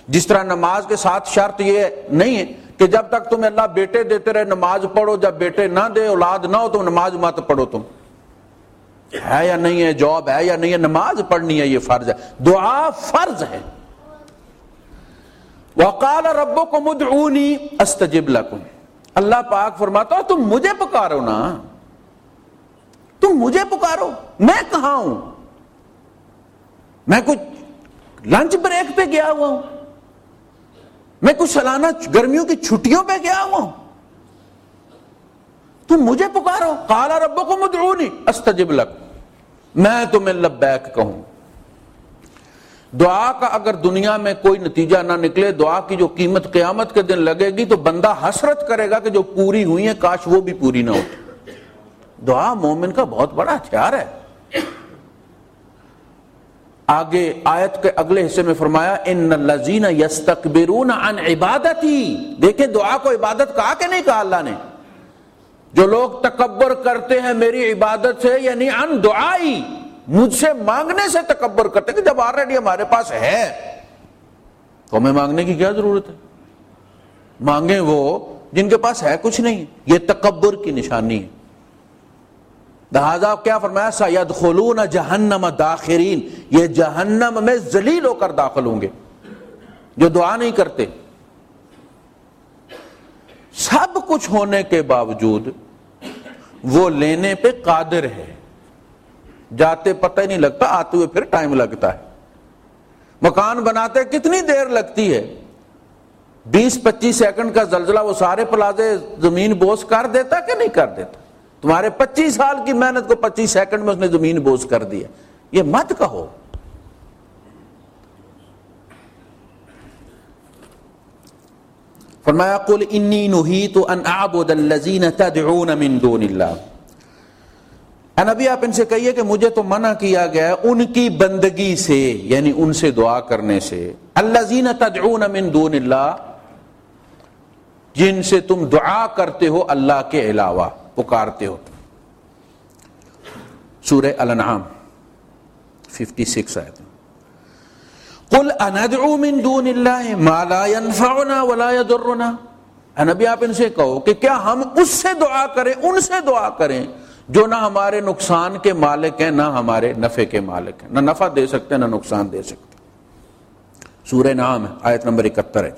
جس طرح نماز کے ساتھ شرط یہ نہیں ہے کہ جب تک تمہیں اللہ بیٹے دیتے رہے نماز پڑھو، جب بیٹے نہ دے، اولاد نہ ہو تو نماز مت پڑھو۔ تم ہے یا نہیں ہے، جاب ہے یا نہیں ہے، نماز پڑھنی ہے، یہ فرض ہے۔ دعا فرض ہے۔ وَقَالَ رَبُّكُمُ ادْعُونِي أَسْتَجِبْ لَكُمْ، اللہ پاک فرماتا ہے تم مجھے پکارو نا، تم مجھے پکارو، میں کہاں ہوں؟ میں کچھ لنچ بریک پہ گیا ہوا ہوں؟ میں کچھ سالانہ گرمیوں کی چھٹیوں پہ گیا ہوا ہوں؟ تم مجھے پکارو۔ قال ربکم ادعونی استجب لکم، میں تمہیں لبیک کہوں۔ دعا کا اگر دنیا میں کوئی نتیجہ نہ نکلے، دعا کی جو قیمت قیامت کے دن لگے گی تو بندہ حسرت کرے گا کہ جو پوری ہوئی ہیں کاش وہ بھی پوری نہ ہوتی۔ دعا مومن کا بہت بڑا ہتھیار ہے۔ آگے آیت کے اگلے حصے میں فرمایا ان الذین یستکبرون عن عبادتی، دیکھیں دعا کو عبادت کہا کہ نہیں کہا اللہ نے؟ جو لوگ تکبر کرتے ہیں میری عبادت سے، یعنی عن دعائی، مجھ سے مانگنے سے تکبر کرتے ہیں کہ جب آلریڈی ہمارے پاس ہے تو ہمیں مانگنے کی کیا ضرورت ہے؟ مانگیں وہ جن کے پاس ہے کچھ نہیں۔ یہ تکبر کی نشانی ہے۔ لہذا کیا فرمایا؟ سَيَدْخُلُونَ جَهَنَّمَ دَاخِرِينَ، یہ جہنم میں ذلیل ہو کر داخل ہوں گے جو دعا نہیں کرتے۔ سب کچھ ہونے کے باوجود وہ لینے پہ قادر ہے، جاتے پتہ ہی نہیں لگتا، آتے ہوئے پھر ٹائم لگتا ہے۔ مکان بناتے کتنی دیر لگتی ہے؟ 20-25 سیکنڈ کا زلزلہ وہ سارے پلازے زمین بوس کر دیتا کہ نہیں کر دیتا؟ تمہارے 25 سال کی محنت کو 25 سیکنڈ میں اس نے زمین بوس کر دیا۔ یہ مت کہو۔ فرمایا قل انی نہیت ان اعبد الذین تدعون من دون اللہ، اے نبی آپ ان سے کہیے کہ مجھے تو منع کیا گیا ہے ان کی بندگی سے، یعنی ان سے دعا کرنے سے، الذین تدعون من دون اللہ، جن سے تم دعا کرتے ہو اللہ کے علاوہ، پکارتے ہو۔ سورہ الانعام 56 آیت۔ قل اندعو من دون اللہ ما لا ينفعنا ولا يضرنا، اے نبی آپ ان سے کہو کہ کیا ہم اس سے دعا کریں، ان سے دعا کریں جو نہ ہمارے نقصان کے مالک ہیں نہ ہمارے نفع کے مالک ہیں، نہ نفع دے سکتے نہ نقصان دے سکتے۔ سورہ نعام آیت نمبر 71 ہے۔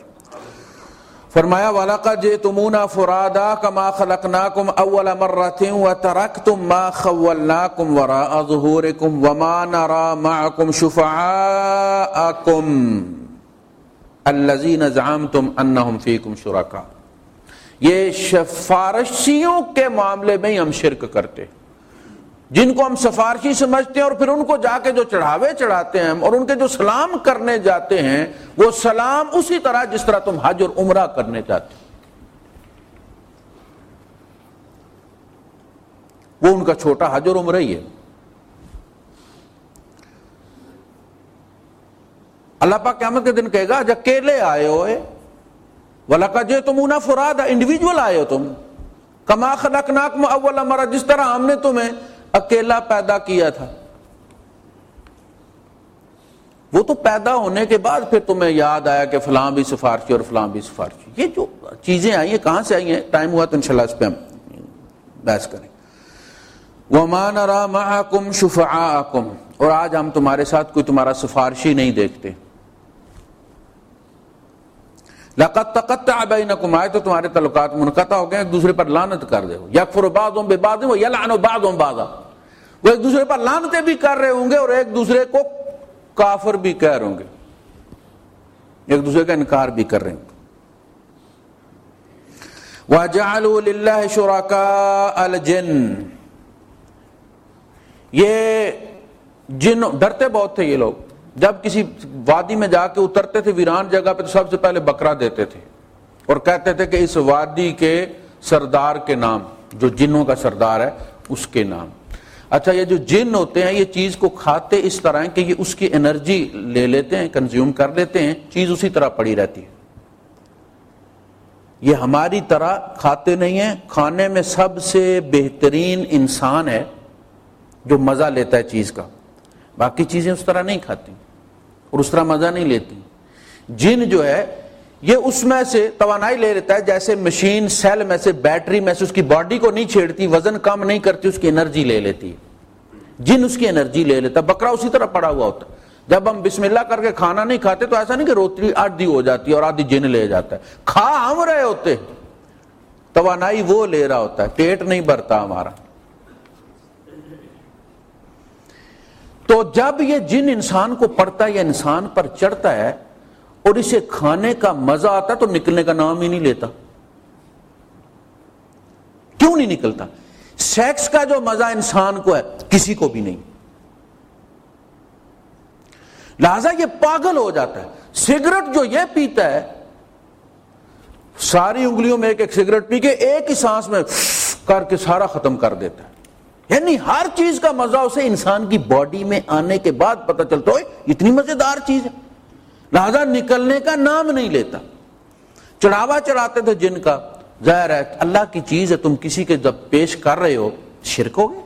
فرمایا وَلَقَدْ جِئْتُمُونَا فُرَادَىٰ كَمَا خَلَقْنَاكُمْ أَوَّلَ مَرَّةٍ وَتَرَكْتُم مَّا خَوَّلْنَاكُمْ وَرَاءَ ظُهُورِكُمْ وَمَا نَرَىٰ مَعَكُمْ شُفَعَاءَكُمْ الَّذِينَ زَعَمْتُمْ أَنَّهُمْ فِيكُمْ شُرَكَاءُ، یہ سفارشیوں کے معاملے میں ہی ہم شرک کرتے، جن کو ہم سفارشی سمجھتے ہیں اور پھر ان کو جا کے جو چڑھاوے چڑھاتے ہیں اور ان کے جو سلام کرنے جاتے ہیں وہ سلام اسی طرح جس طرح تم حج اور عمرہ کرنے جاتے ہو، وہ ان کا چھوٹا حج اور عمرہ ہی ہے۔ اللہ پاک قیامت کے دن کہے گا جب اکیلے آئے ہوئے، وَلَقَدْ جِئْتُمُونَا فُرَادَىٰ، انڈیویجول آئے ہو تم، کَمَا خَلَقْنَاكُمْ أَوَّلَ مَرَّةٍ، جس طرح ہم نے تمہیں اکیلا پیدا کیا تھا۔ وہ تو پیدا ہونے کے بعد پھر تمہیں یاد آیا کہ فلاں بھی سفارشی اور فلاں بھی سفارشی۔ یہ جو چیزیں آئی ہیں کہاں سے آئی ہیں؟ ٹائم ہوا تو انشاءاللہ اس پہ ہم بحث کریں۔ وَمَا نَرَىٰ مَعَكُمْ شُفَعَاءَكُمْ، اور آج ہم تمہارے ساتھ کوئی تمہارا سفارشی نہیں دیکھتے۔ لَقَدْ تَقَطَّعَ بَيْنَكُمْ، آئے تو تمہارے تعلقات منقطع ہو گئے، ایک دوسرے پر لعنت کر دے، يَكْفُرُ بَعْضُهُم بِبَعْضٍ وَيَلْعَنُ بَعْضُهُم بَعْضًا، وہ ایک دوسرے پر لعنتیں بھی کر رہے ہوں گے اور ایک دوسرے کو کافر بھی کہہ رہے ہوں گے، ایک دوسرے کا انکار بھی کر رہے ہوں گے۔ وَجَعَلُوا لِلَّهِ شُرَكَاءَ الْجِنِّ، یہ جن ڈرتے بہت تھے یہ لوگ، جب کسی وادی میں جا کے اترتے تھے ویران جگہ پہ تو سب سے پہلے بکرا دیتے تھے اور کہتے تھے کہ اس وادی کے سردار کے نام، جو جنوں کا سردار ہے اس کے نام۔ اچھا یہ جو جن ہوتے ہیں یہ چیز کو کھاتے اس طرح ہیں کہ یہ اس کی انرجی لے لیتے ہیں، کنزیوم کر لیتے ہیں، چیز اسی طرح پڑی رہتی ہے۔ یہ ہماری طرح کھاتے نہیں ہیں، کھانے میں سب سے بہترین انسان ہے جو مزہ لیتا ہے چیز کا، باقی چیزیں اس طرح نہیں کھاتی اور اس طرح مزہ نہیں لیتی۔ جن جو ہے یہ اس میں سے توانائی لے لیتا ہے، جیسے مشین سیل میں سے، بیٹری میں سے، اس کی باڈی کو نہیں چھیڑتی، وزن کم نہیں کرتی، اس کی انرجی لے لیتی ہے، جن اس کی انرجی لے لیتا ہے۔ بکرا اسی طرح پڑا ہوا ہوتا ہے، جب ہم بسم اللہ کر کے کھانا نہیں کھاتے تو ایسا نہیں کہ روٹی آدھی ہو جاتی ہے اور آدھی جن لے جاتا ہے، کھا ہم رہے ہوتے، توانائی وہ لے رہا ہوتا ہے، پیٹ نہیں بھرتا ہمارا۔ تو جب یہ جن انسان کو پڑتا ہے یا انسان پر چڑھتا ہے اور اسے کھانے کا مزہ آتا ہے تو نکلنے کا نام ہی نہیں لیتا۔ کیوں نہیں نکلتا؟ سیکس کا جو مزہ انسان کو ہے کسی کو بھی نہیں، لہذا یہ پاگل ہو جاتا ہے۔ سگریٹ جو یہ پیتا ہے، ساری انگلیوں میں ایک ایک سگریٹ پی کے ایک ہی سانس میں کر کے سارا ختم کر دیتا ہے، یعنی ہر چیز کا مزہ اسے انسان کی باڈی میں آنے کے بعد پتہ چلتا ہے اتنی مزیدار چیز ہے، لہذا نکلنے کا نام نہیں لیتا۔ چڑھاوا چڑھاتے تھے جن کا، ظاہر ہے اللہ کی چیز ہے، تم کسی کے جب پیش کر رہے ہو شرک ہو گئے،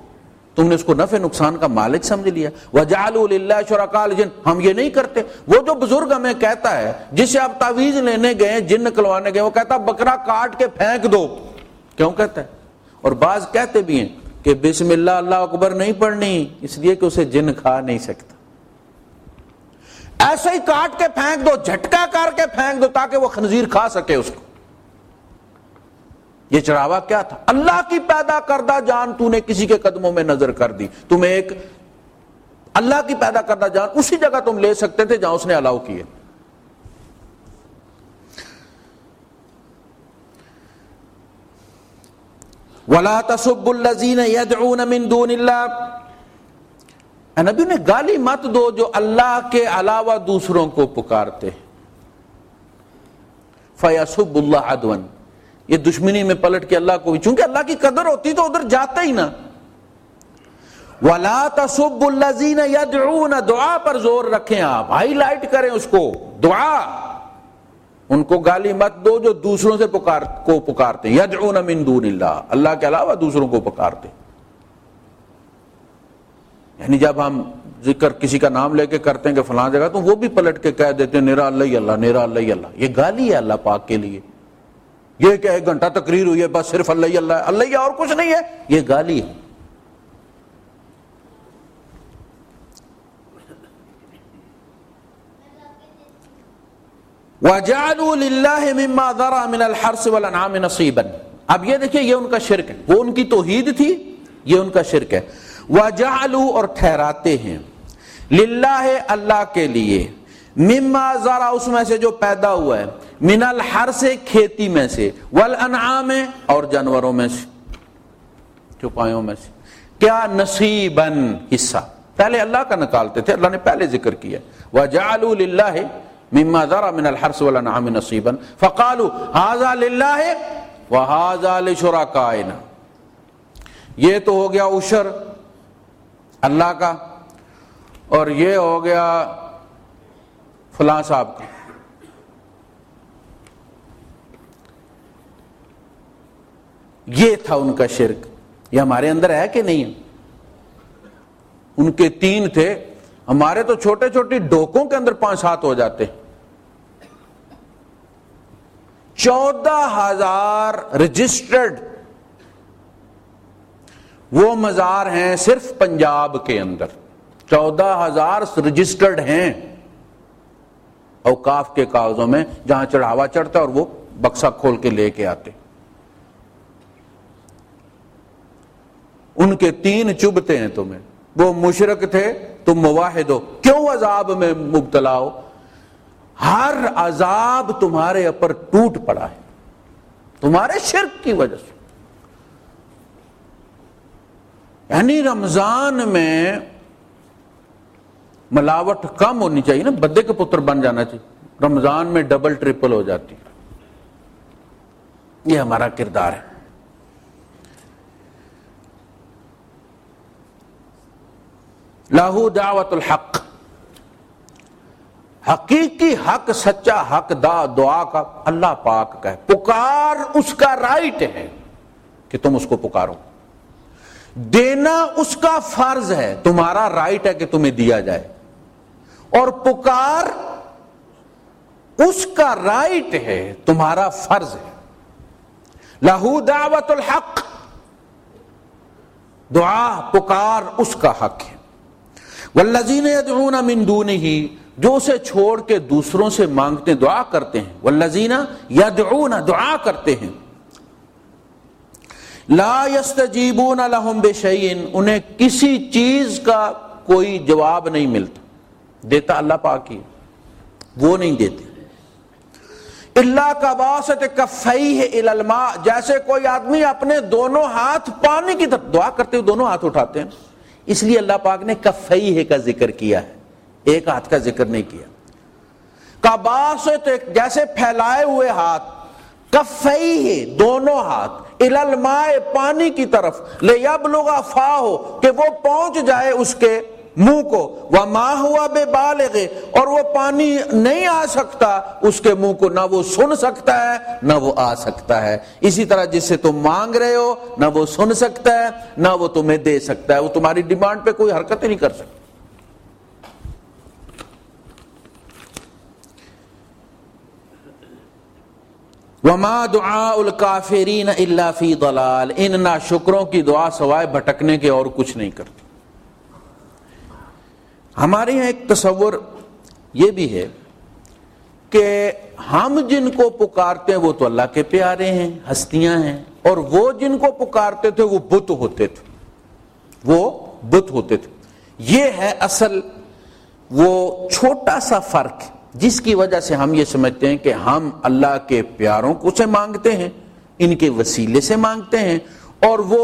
تم نے اس کو نفع نقصان کا مالک سمجھ لیا۔ وَجَعَلُوا لِلَّهِ شُرَكَاءَ الْجِنِّ، ہم یہ نہیں کرتے۔ وہ جو بزرگ ہمیں کہتا ہے، جسے آپ تعویذ لینے گئے جن نکلوانے گئے، وہ کہتا بکرا کاٹ کے پھینک دو، کیوں کہتا ہے؟ اور بعض کہتے بھی ہیں کہ بسم اللہ اللہ اکبر نہیں پڑھنی، اس لیے کہ اسے جن کھا نہیں سکتا، ایسے ہی کاٹ کے پھینک دو، جھٹکا کر کے پھینک دو تاکہ وہ خنزیر کھا سکے اس کو۔ یہ چڑھاوا کیا تھا؟ اللہ کی پیدا کردہ جان تو نے کسی کے قدموں میں نظر کر دی، تم ایک اللہ کی پیدا کردہ جان اسی جگہ تم لے سکتے تھے جہاں اس نے الاؤ کیے۔ وَلَا تَسُبُّوا الَّذِينَ يَدْعُونَ مِن دُونِ اللَّهِ، اے نبی نے گالی مت دو جو اللہ کے علاوہ دوسروں کو پکارتے ہیں۔ فَيَسُبُّ اللَّهَ عَدْوًا، یہ دشمنی میں پلٹ کے اللہ کو بھی، چونکہ اللہ کی قدر ہوتی تو ادھر جاتا ہی نا. وَلَا تَسُبُّ الَّذِينَ يَدْعُونَ، دعا پر زور رکھیں آپ، ہائی لائٹ کریں اس کو، دعا. ان کو گالی مت دو جو دوسروں سے پکارتے ہیں، يَدْعُونَ مِن دُونِ اللَّهِ، اللہ کے علاوہ دوسروں کو پکارتے. یعنی جب ہم ذکر کسی کا نام لے کے کرتے ہیں کہ فلاں جگہ، تو وہ بھی پلٹ کے کہہ دیتے ہیں نیرا اللہ ہی اللہ، نیرا اللہ ہی اللہ. یہ گالی ہے اللہ پاک کے لیے. یہ کہ 1 گھنٹہ تقریر ہوئی ہے بس صرف اللہ ہی اللہ ہے، اللہ ہی اور کچھ نہیں ہے، یہ گالی ہے. وَجَعَلُوا لِلَّهِ مِمَّا ذَرَأَ مِنَ الْحَرْثِ وَالْأَنْعَامِ نَصِيبًا. اب یہ دیکھیں، یہ ان کا شرک ہے، وہ ان کی توحید تھی، یہ ان کا شرک ہے. وَجَعَلُوا، اور ٹھہراتے ہیں، لِلَّهِ، اللہ کے لیے، مِمَّا ذَرَأَ، اس میں سے جو پیدا ہوا ہے، مِنَ الْحَرْثِ، کھیتی میں سے، وَالْأَنْعَامِ، اور جانوروں میں سے، چوپایوں میں سے، کیا نصیباً، حصہ. پہلے اللہ کا نکالتے تھے، اللہ نے پہلے ذکر کیا. وَجَعَلُوا لِلَّهِ مما ذرا من الحرث والانعام نصیبا فقالوا هذا للہ وهذا لشرکائنا. یہ تو ہو گیا عشر اللہ کا، اور یہ ہو گیا فلاں صاحب کا. یہ تھا ان کا شرک. یہ ہمارے اندر ہے کہ نہیں؟ ان کے 3 تھے، ہمارے تو چھوٹے چھوٹی ڈوکوں کے اندر 5-7 ہو جاتے. 14,000 رجسٹرڈ وہ مزار ہیں صرف پنجاب کے اندر. 14,000 رجسٹرڈ ہیں اوقاف کے کاغذوں میں، جہاں چڑھاوا چڑھتا اور وہ بکسا کھول کے لے کے آتے. ان کے 3 چبھتے ہیں تمہیں. وہ مشرک تھے، تم موحد ہو، کیوں عذاب میں مبتلا ہو؟ ہر عذاب تمہارے اوپر ٹوٹ پڑا ہے تمہارے شرک کی وجہ سے. یعنی رمضان میں ملاوٹ کم ہونی چاہیے نا، بدے کے پتر بن جانا چاہیے. رمضان میں ڈبل ٹرپل ہو جاتی. یہ ہمارا کردار ہے. لہو دعوت الحق، حقیقی حق، سچا حق دعا کا اللہ پاک کا ہے. پکار اس کا رائٹ ہے کہ تم اس کو پکارو. دینا اس کا فرض ہے، تمہارا رائٹ ہے کہ تمہیں دیا جائے. اور پکار اس کا رائٹ ہے، تمہارا فرض ہے. لہو دعوت الحق، دعا پکار اس کا حق ہے. والذین یدعون من دونہ، جو اسے چھوڑ کے دوسروں سے مانگتے دعا کرتے ہیں. والذین یدعون، دعا کرتے ہیں. لا یستجیبون لہم بشیء، انہیں کسی چیز کا کوئی جواب نہیں ملتا. دیتا اللہ پاک ہی، وہ نہیں دیتے. الا کباسط کفیہ الی الماء، جیسے کوئی آدمی اپنے دونوں ہاتھ پانی کی طرف، دعا کرتے ہوئے دونوں ہاتھ اٹھاتے ہیں. اس لیے اللہ پاک نے کفیہ کا ذکر کیا ہے، ایک ہاتھ کا ذکر نہیں کیا. کباسط، جیسے پھیلائے ہوئے ہاتھ، کفیہ، دونوں ہاتھ، الی الماء، پانی کی طرف، لیبلغ فاہ، کہ وہ پہنچ جائے اس کے منہ کو. وما ہوا ببالغ، اور وہ پانی نہیں آ سکتا اس کے منہ کو، نہ وہ سن سکتا ہے نہ وہ آ سکتا ہے. اسی طرح جس سے تم مانگ رہے ہو، نہ وہ سن سکتا ہے نہ وہ تمہیں دے سکتا ہے. وہ تمہاری ڈیمانڈ پہ کوئی حرکت ہی نہیں کر سکتا. وما دعاء الکافرین الا فی ضلال، ان ناشکروں کی دعا سوائے بھٹکنے کے اور کچھ نہیں کرتی. ہمارے یہاں ایک تصور یہ بھی ہے کہ ہم جن کو پکارتے ہیں وہ تو اللہ کے پیارے ہیں، ہستیاں ہیں، اور وہ جن کو پکارتے تھے وہ بت ہوتے تھے، وہ بت ہوتے تھے. یہ ہے اصل وہ چھوٹا سا فرق جس کی وجہ سے ہم یہ سمجھتے ہیں کہ ہم اللہ کے پیاروں کو سے مانگتے ہیں، ان کے وسیلے سے مانگتے ہیں، اور وہ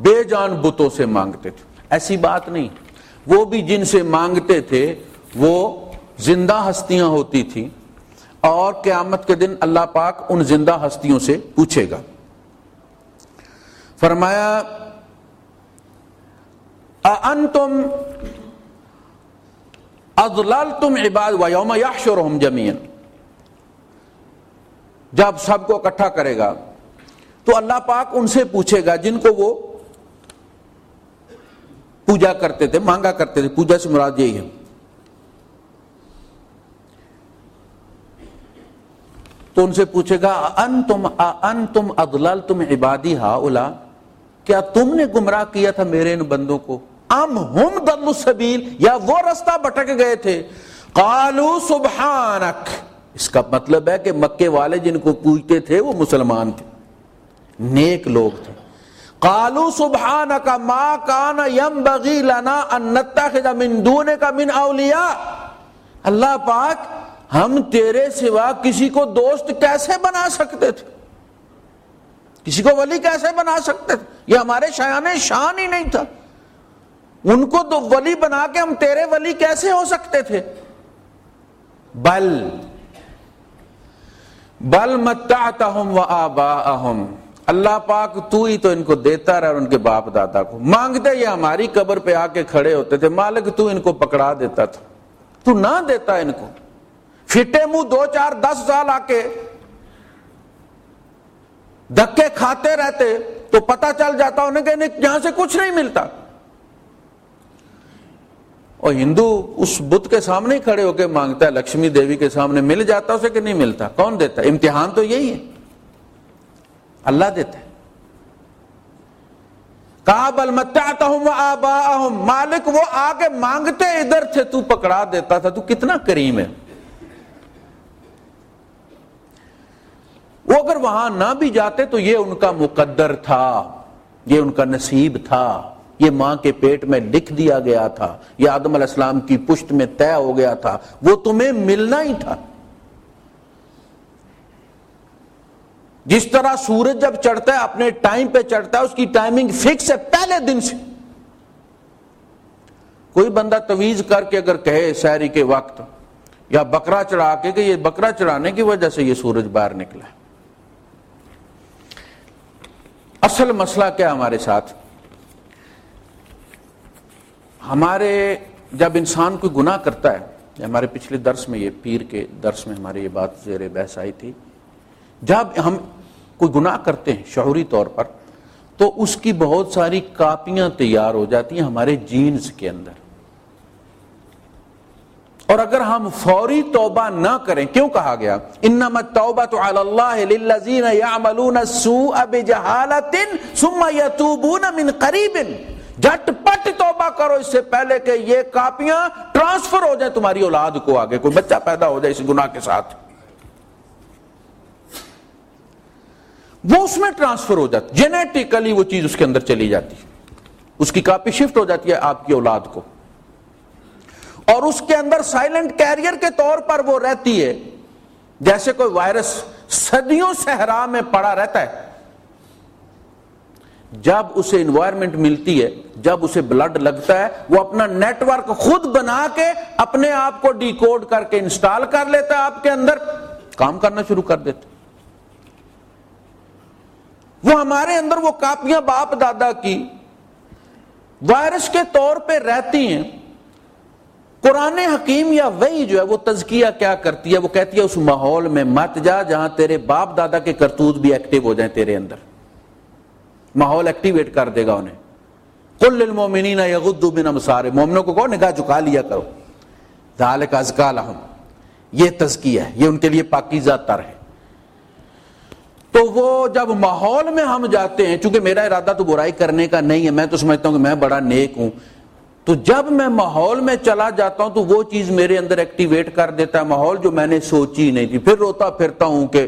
بے جان بتوں سے مانگتے تھے. ایسی بات نہیں. وہ بھی جن سے مانگتے تھے وہ زندہ ہستیاں ہوتی تھیں، اور قیامت کے دن اللہ پاک ان زندہ ہستیوں سے پوچھے گا۔ فرمایا اَأَنْتُمْ اضللتم عباد وَيَوْمَ يَحْشُرُهُمْ جَمِيعًا، جب سب کو اکٹھا کرے گا تو اللہ پاک ان سے پوچھے گا جن کو وہ پوجا کرتے تھے، مانگا کرتے تھے، پوجا سے مراد یہی ہے، تو ان سے پوچھے گا انتم اضللتم عبادی ہؤلاء، کیا تم نے گمراہ کیا تھا میرے ان بندوں کو، ام ہم ضلوا السبیل، یا وہ رستہ بھٹک گئے تھے، قالوا سبحانک، اس کا مطلب ہے کہ مکے والے جن کو پوجتے تھے وہ مسلمان تھے، نیک لوگ تھے، قالوا سبحانک ما کان ینبغی لنا ان نتخذ من دونک من اولیاء، اللہ پاک ہم تیرے سوا کسی کو دوست کیسے بنا سکتے تھے، کسی کو ولی کیسے بنا سکتے تھے، یہ ہمارے شایان شان ہی نہیں تھا، ان کو تو ولی بنا کے ہم تیرے ولی کیسے ہو سکتے تھے، بل متعتہم وآباءہم، اللہ پاک تو ہی تو ان کو دیتا رہا اور ان کے باپ دادا کو، مانگتے یہ ہماری قبر پہ آ کے کھڑے ہوتے تھے، مالک تو ان کو پکڑا دیتا تھا، تو نہ دیتا ان کو، پھٹے منہ 2 4 10 سال آ کے دھکے کھاتے رہتے تو پتہ چل جاتا انہیں کہ یہاں سے کچھ نہیں ملتا، اور ہندو اس بت کے سامنے ہی کھڑے ہو کے مانگتا ہے، لکشمی دیوی کے سامنے مل جاتا اسے کہ نہیں ملتا، کون دیتا ہے، امتحان تو یہی ہے، اللہ دیتا ہے، کہا بل متعتہم وآباءہم، مالک وہ آگے مانگتے ادھر تھے تو پکڑا دیتا تھا، تو کتنا کریم ہے، وہ اگر وہاں نہ بھی جاتے تو یہ ان کا مقدر تھا، یہ ان کا نصیب تھا، یہ ماں کے پیٹ میں لکھ دیا گیا تھا، یہ آدم علیہ السلام کی پشت میں طے ہو گیا تھا، وہ تمہیں ملنا ہی تھا۔ جس طرح سورج جب چڑھتا ہے اپنے ٹائم پہ چڑھتا ہے، اس کی ٹائمنگ فکس ہے پہلے دن سے، کوئی بندہ تویز کر کے اگر کہے سحری کے وقت یا بکرا چڑھا کے کہ یہ بکرا چڑھانے کی وجہ سے یہ سورج باہر نکلا ہے، اصل مسئلہ کیا ہمارے ساتھ، ہمارے جب انسان کوئی گناہ کرتا ہے، ہمارے پچھلے درس میں، یہ پیر کے درس میں ہمارے یہ بات زیر بحث آئی تھی، جب ہم کوئی گناہ کرتے ہیں شعوری طور پر تو اس کی بہت ساری کاپیاں تیار ہو جاتی ہیں ہمارے جینز کے اندر، اور اگر ہم فوری توبہ نہ کریں، کیوں کہا گیا انما التوبۃ علی اللہ للذین یعملون السوء بجہالۃ ثم یتوبون من قریب، جھٹ پٹ توبہ کرو اس سے پہلے کہ یہ کاپیاں ٹرانسفر ہو جائیں تمہاری اولاد کو، آگے کوئی بچہ پیدا ہو جائے اس گناہ کے ساتھ، وہ اس میں ٹرانسفر ہو جاتی، جینیٹیکلی وہ چیز اس کے اندر چلی جاتی، اس کی کاپی شفٹ ہو جاتی ہے آپ کی اولاد کو، اور اس کے اندر سائلنٹ کیریئر کے طور پر وہ رہتی ہے، جیسے کوئی وائرس صدیوں صحرا میں پڑا رہتا ہے، جب اسے انوائرمنٹ ملتی ہے، جب اسے بلڈ لگتا ہے، وہ اپنا نیٹ ورک خود بنا کے اپنے آپ کو ڈی کوڈ کر کے انسٹال کر لیتا ہے، آپ کے اندر کام کرنا شروع کر دیتا ہے، وہ ہمارے اندر وہ کاپیاں باپ دادا کی وائرس کے طور پہ رہتی ہیں۔ قرآن حکیم یا وحی جو ہے وہ تزکیہ کیا کرتی ہے، وہ کہتی ہے اس ماحول میں مت جا جہاں تیرے باپ دادا کے کرتوت بھی ایکٹیو ہو جائیں، تیرے اندر ماحول ایکٹیویٹ کر دے گا انہیں۔ قل للمؤمنین یغضوا من ابصارہم، مومنوں کو کہو نگاہ جھکا لیا کرو، ذالک ازکی لہم، یہ تزکیہ ہے، یہ ان کے لیے پاکیزہ تر ہے۔ تو وہ جب ماحول میں ہم جاتے ہیں، چونکہ میرا ارادہ تو برائی کرنے کا نہیں ہے، میں تو سمجھتا ہوں کہ میں بڑا نیک ہوں، تو جب میں ماحول میں چلا جاتا ہوں تو وہ چیز میرے اندر ایکٹیویٹ کر دیتا ہے ماحول جو میں نے سوچی نہیں تھی، پھر روتا پھرتا ہوں کہ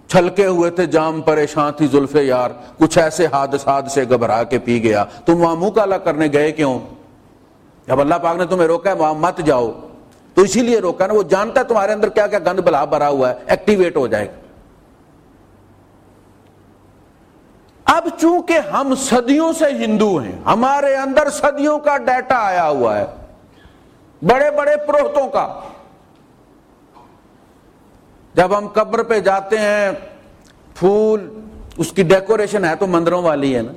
چھلکے ہوئے تھے جام پریشان تھی زلف یار، کچھ ایسے حادثات سے گھبرا کے پی گیا، تم وہاں منہ کالا کرنے گئے کیوں؟ جب اللہ پاک نے تمہیں روکا ہے وہاں مت جاؤ، تو اسی لیے روکا نا، وہ جانتا ہے تمہارے اندر کیا کیا گند بلا بھرا ہوا ہے، ایکٹیویٹ ہو جائے گا۔ اب چونکہ ہم صدیوں سے ہندو ہیں، ہمارے اندر صدیوں کا ڈیٹا آیا ہوا ہے، بڑے بڑے پروہتوں کا، جب ہم قبر پہ جاتے ہیں پھول اس کی ڈیکوریشن ہے تو مندروں والی ہے نا.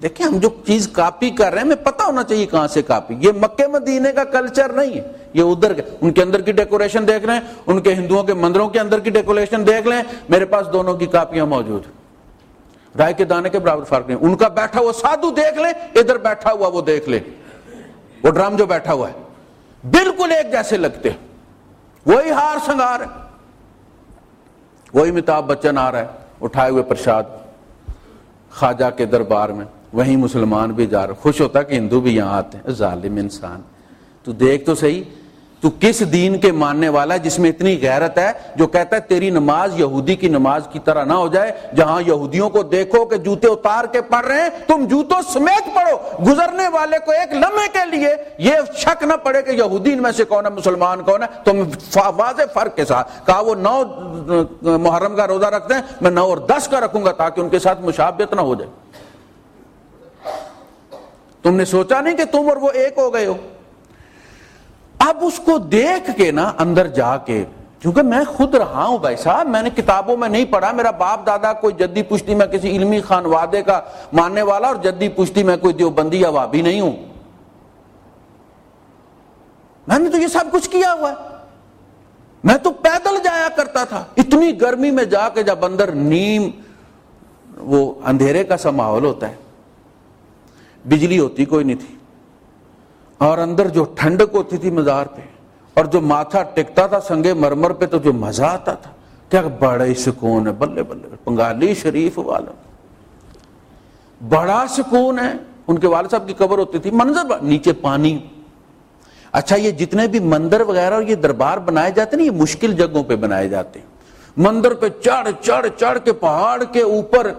دیکھیں ہم جو چیز کاپی کر رہے ہیں ہمیں پتہ ہونا چاہیے کہاں سے کاپی. یہ مکے مدینے کا کلچر نہیں ہے, یہ ادھر کا. ان کے اندر کی ڈیکوریشن دیکھ لیں, ان کے ہندوؤں کے مندروں کے اندر کی ڈیکوریشن دیکھ لیں, میرے پاس دونوں کی کاپیاں موجود ہیں, رائے کے دانے کے برابر فرق نہیں. ان کا بیٹھا ہوا سادھو دیکھ لیں, ادھر بیٹھا ہوا وہ دیکھ لیں, وہ ڈرم جو بیٹھا ہوا ہے بالکل ایک جیسے لگتے ہیں. وہی ہار سنگار ہے, وہی امیتابھ بچن آ رہا ہے اٹھائے ہوئے پرشاد خواجہ کے دربار میں, وہیں مسلمان بھی جا رہے, خوش ہوتا کہ ہندو بھی یہاں آتے ہیں. ظالم انسان, تو دیکھ تو صحیح تو کس دین کے ماننے والا ہے جس میں اتنی غیرت ہے جو کہتا ہے تیری نماز یہودی کی نماز کی طرح نہ ہو جائے, جہاں یہودیوں کو دیکھو کہ جوتے اتار کے پڑھ رہے ہیں تم جوتوں سمیت پڑھو, گزرنے والے کو ایک لمحے کے لیے یہ شک نہ پڑے کہ یہودی ان میں سے کون ہے مسلمان کون ہے. تم واضح فرق کے ساتھ کہا وہ 9 محرم کا روزہ رکھتے ہیں, میں 9 اور 10 کا رکھوں گا تاکہ ان کے ساتھ مشابہت نہ ہو جائے. تم نے سوچا نہیں کہ تم اور وہ ایک ہو گئے ہو. اب اس کو دیکھ کے نا اندر جا کے, کیونکہ میں خود رہا ہوں بھائی صاحب, میں نے کتابوں میں نہیں پڑھا, میرا باپ دادا کوئی جدی پشتی میں کسی علمی خانوادے کا ماننے والا اور جدی پشتی میں کوئی دیوبندی یا وہابی نہیں ہوں. میں نے تو یہ سب کچھ کیا ہوا ہے. میں تو پیدل جایا کرتا تھا اتنی گرمی میں جا کے, جب اندر نیم وہ اندھیرے کا سا ماحول ہوتا ہے, بجلی ہوتی کوئی نہیں تھی, اور اندر جو ٹھنڈک ہوتی تھی مزار پہ, اور جو ماتھا ٹکتا تھا سنگے مرمر پہ تو جو مزہ آتا تھا, کیا بڑا ہی سکون ہے. بلے بلے پنگالی شریف والا بڑا سکون ہے. ان کے والد صاحب کی قبر ہوتی تھی, منظر نیچے پانی. اچھا یہ جتنے بھی مندر وغیرہ اور یہ دربار بنائے جاتے ہیں یہ مشکل جگہوں پہ بنائے جاتے ہیں. مندر پہ چڑھ کے پہاڑ کے اوپر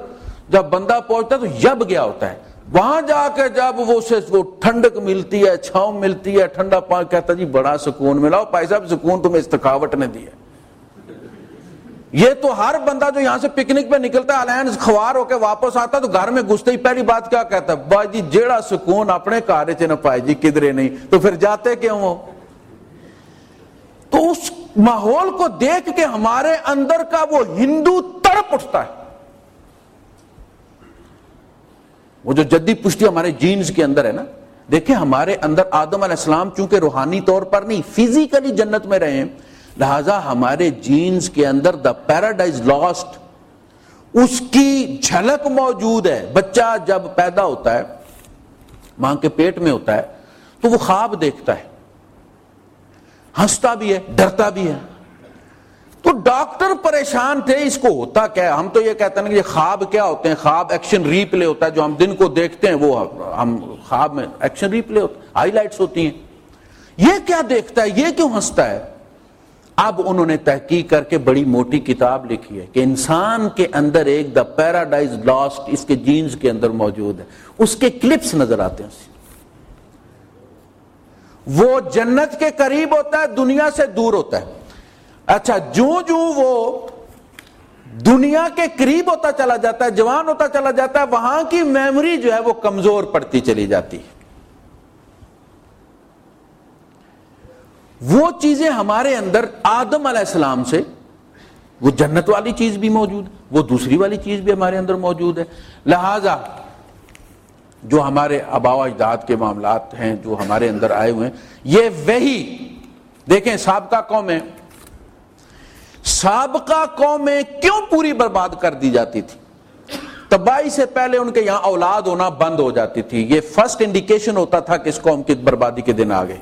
جب بندہ پہنچتا ہے تو یب گیا ہوتا ہے. وہاں جا کے جب وہ ٹھنڈک ملتی ہے, چھاؤں ملتی ہے, ٹھنڈا پانی, کہتا جی بڑا سکون ملا. بھائی صاحب سکون تمہیں اس تھکاوٹ نے دیا. یہ تو ہر بندہ جو یہاں سے پکنک پہ نکلتا ہے الین خوار ہو کے واپس آتا تو گھر میں گھستے ہی پہلی بات کیا کہتا ہے, بھائی جی جیڑا سکون اپنے کار چ نہ پائے جی کدھرے نہیں, تو پھر جاتے کیوں ہو. تو اس ماحول کو دیکھ کے ہمارے اندر کا وہ ہندو تڑپ اٹھتا ہے. وہ جو جدی پشتی ہمارے جینز کے اندر ہے نا, دیکھیں ہمارے اندر آدم علیہ السلام چونکہ روحانی طور پر نہیں فزیکلی جنت میں رہے ہیں, لہذا ہمارے جینز کے اندر دا پیراڈائز لاسٹ اس کی جھلک موجود ہے. بچہ جب پیدا ہوتا ہے ماں کے پیٹ میں ہوتا ہے تو وہ خواب دیکھتا ہے, ہنستا بھی ہے, ڈرتا بھی ہے. تو ڈاکٹر پریشان تھے اس کو ہوتا کیا ہے. ہم تو یہ کہتے ہیں کہ یہ خواب کیا ہوتے ہیں, خواب ایکشن ری پلے ہوتا ہے, جو ہم دن کو دیکھتے ہیں وہ ہم خواب میں ایکشن ری پلے ہوتا ہے, ہائی لائٹس ہوتی ہیں. یہ کیا دیکھتا ہے, یہ کیوں ہنستا ہے. اب انہوں نے تحقیق کر کے بڑی موٹی کتاب لکھی ہے کہ انسان کے اندر ایک دا پیراڈائز لاسٹ اس کے جینز کے اندر موجود ہے. اس کے کلپس نظر آتے ہیں. وہ جنت کے قریب ہوتا ہے, دنیا سے دور ہوتا ہے. اچھا جو وہ دنیا کے قریب ہوتا چلا جاتا ہے, جوان ہوتا چلا جاتا ہے, وہاں کی میموری جو ہے وہ کمزور پڑتی چلی جاتی ہے. وہ چیزیں ہمارے اندر آدم علیہ السلام سے, وہ جنت والی چیز بھی موجود ہے, وہ دوسری والی چیز بھی ہمارے اندر موجود ہے. لہذا جو ہمارے آباء و اجداد کے معاملات ہیں جو ہمارے اندر آئے ہوئے ہیں, یہ وہی دیکھیں سابقہ قومیں, سابقہ قومیں کیوں پوری برباد کر دی جاتی تھی. تباہی سے پہلے ان کے یہاں اولاد ہونا بند ہو جاتی تھی. یہ فرسٹ انڈیکیشن ہوتا تھا کہ اس قوم کی بربادی کے دن آ گئے.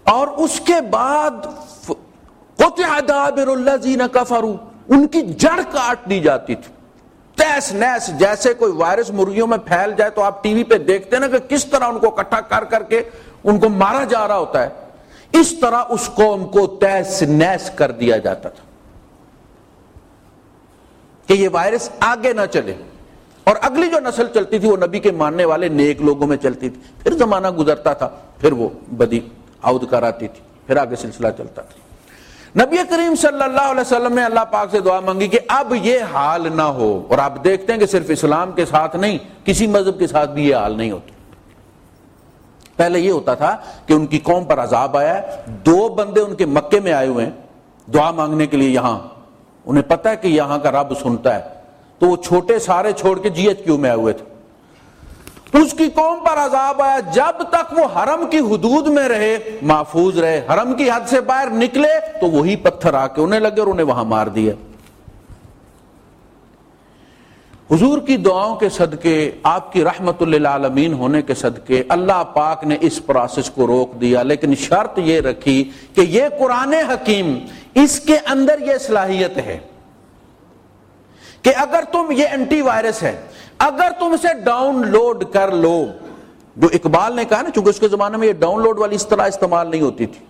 اور اس کے بعد قطع دابر الذین کفروا, ان کی جڑ کاٹ دی جاتی تھی. تیس نیس جیسے کوئی وائرس مرغیوں میں پھیل جائے تو آپ ٹی وی پہ دیکھتے نا کہ کس طرح ان کو اکٹھا کر کر کے ان کو مارا جا رہا ہوتا ہے, اس طرح اس قوم کو تیس نیس کر دیا جاتا تھا کہ یہ وائرس آگے نہ چلے. اور اگلی جو نسل چلتی تھی وہ نبی کے ماننے والے نیک لوگوں میں چلتی تھی. پھر زمانہ گزرتا تھا, پھر وہ بدی عود کراتی تھی, پھر آگے سلسلہ چلتا تھا. نبی کریم صلی اللہ علیہ وسلم نے اللہ پاک سے دعا مانگی کہ اب یہ حال نہ ہو. اور آپ دیکھتے ہیں کہ صرف اسلام کے ساتھ نہیں, کسی مذہب کے ساتھ بھی یہ حال نہیں ہوتا. پہلے یہ ہوتا تھا کہ ان کی قوم پر عذاب آیا ہے، 2 بندے ان کے مکے میں آئے ہوئے ہیں دعا مانگنے کے لیے، یہاں انہیں پتہ ہے کہ یہاں کا رب سنتا ہے، تو وہ چھوٹے سارے چھوڑ کے GHQ میں آئے ہوئے تھے، اس کی قوم پر عذاب آیا، جب تک وہ حرم کی حدود میں رہے محفوظ رہے، حرم کی حد سے باہر نکلے تو وہی پتھر آ کے انہیں لگے اور انہیں وہاں مار دیا۔ حضور کی دعاؤں کے صدقے، آپ کی رحمت للعالمین ہونے کے صدقے اللہ پاک نے اس پروسیس کو روک دیا، لیکن شرط یہ رکھی کہ یہ قرآن حکیم، اس کے اندر یہ صلاحیت ہے کہ اگر تم، یہ اینٹی وائرس ہے، اگر تم اسے ڈاؤن لوڈ کر لو، جو اقبال نے کہا نا، چونکہ اس کے زمانے میں یہ ڈاؤن لوڈ والی اصطلاح استعمال نہیں ہوتی تھی،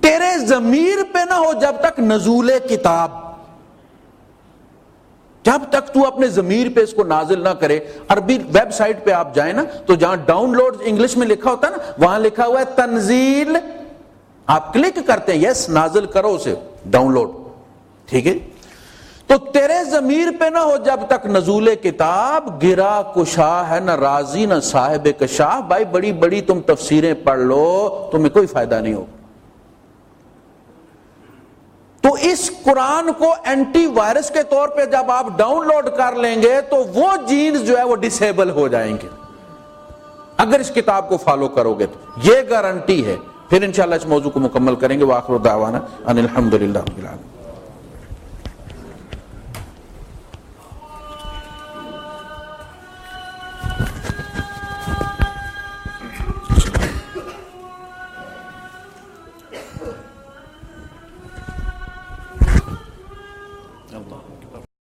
تیرے ضمیر پہ نہ ہو جب تک نزول کتاب، جب تک تو اپنے ضمیر پہ اس کو نازل نہ کرے۔ عربی ویب سائٹ پہ آپ جائیں نا تو جہاں ڈاؤن لوڈ انگلش میں لکھا ہوتا ہے نا، وہاں لکھا ہوا ہے تنزیل، آپ کلک کرتے ہیں یس نازل کرو اسے، ڈاؤن لوڈ، ٹھیک ہے؟ تو تیرے ضمیر پہ نہ ہو جب تک نزول کتاب، گرا کشا ہے نہ راضی نہ صاحب کشاف۔ بھائی بڑی بڑی تم تفسیریں پڑھ لو، تمہیں کوئی فائدہ نہیں ہوگا۔ تو اس قرآن کو اینٹی وائرس کے طور پہ جب آپ ڈاؤن لوڈ کر لیں گے تو وہ جینز جو ہے وہ ڈسیبل ہو جائیں گے، اگر اس کتاب کو فالو کرو گے تو یہ گارنٹی ہے۔ پھر انشاءاللہ اس موضوع کو مکمل کریں گے۔ وآخر دعوانا ان الحمدللہ رب العالمین۔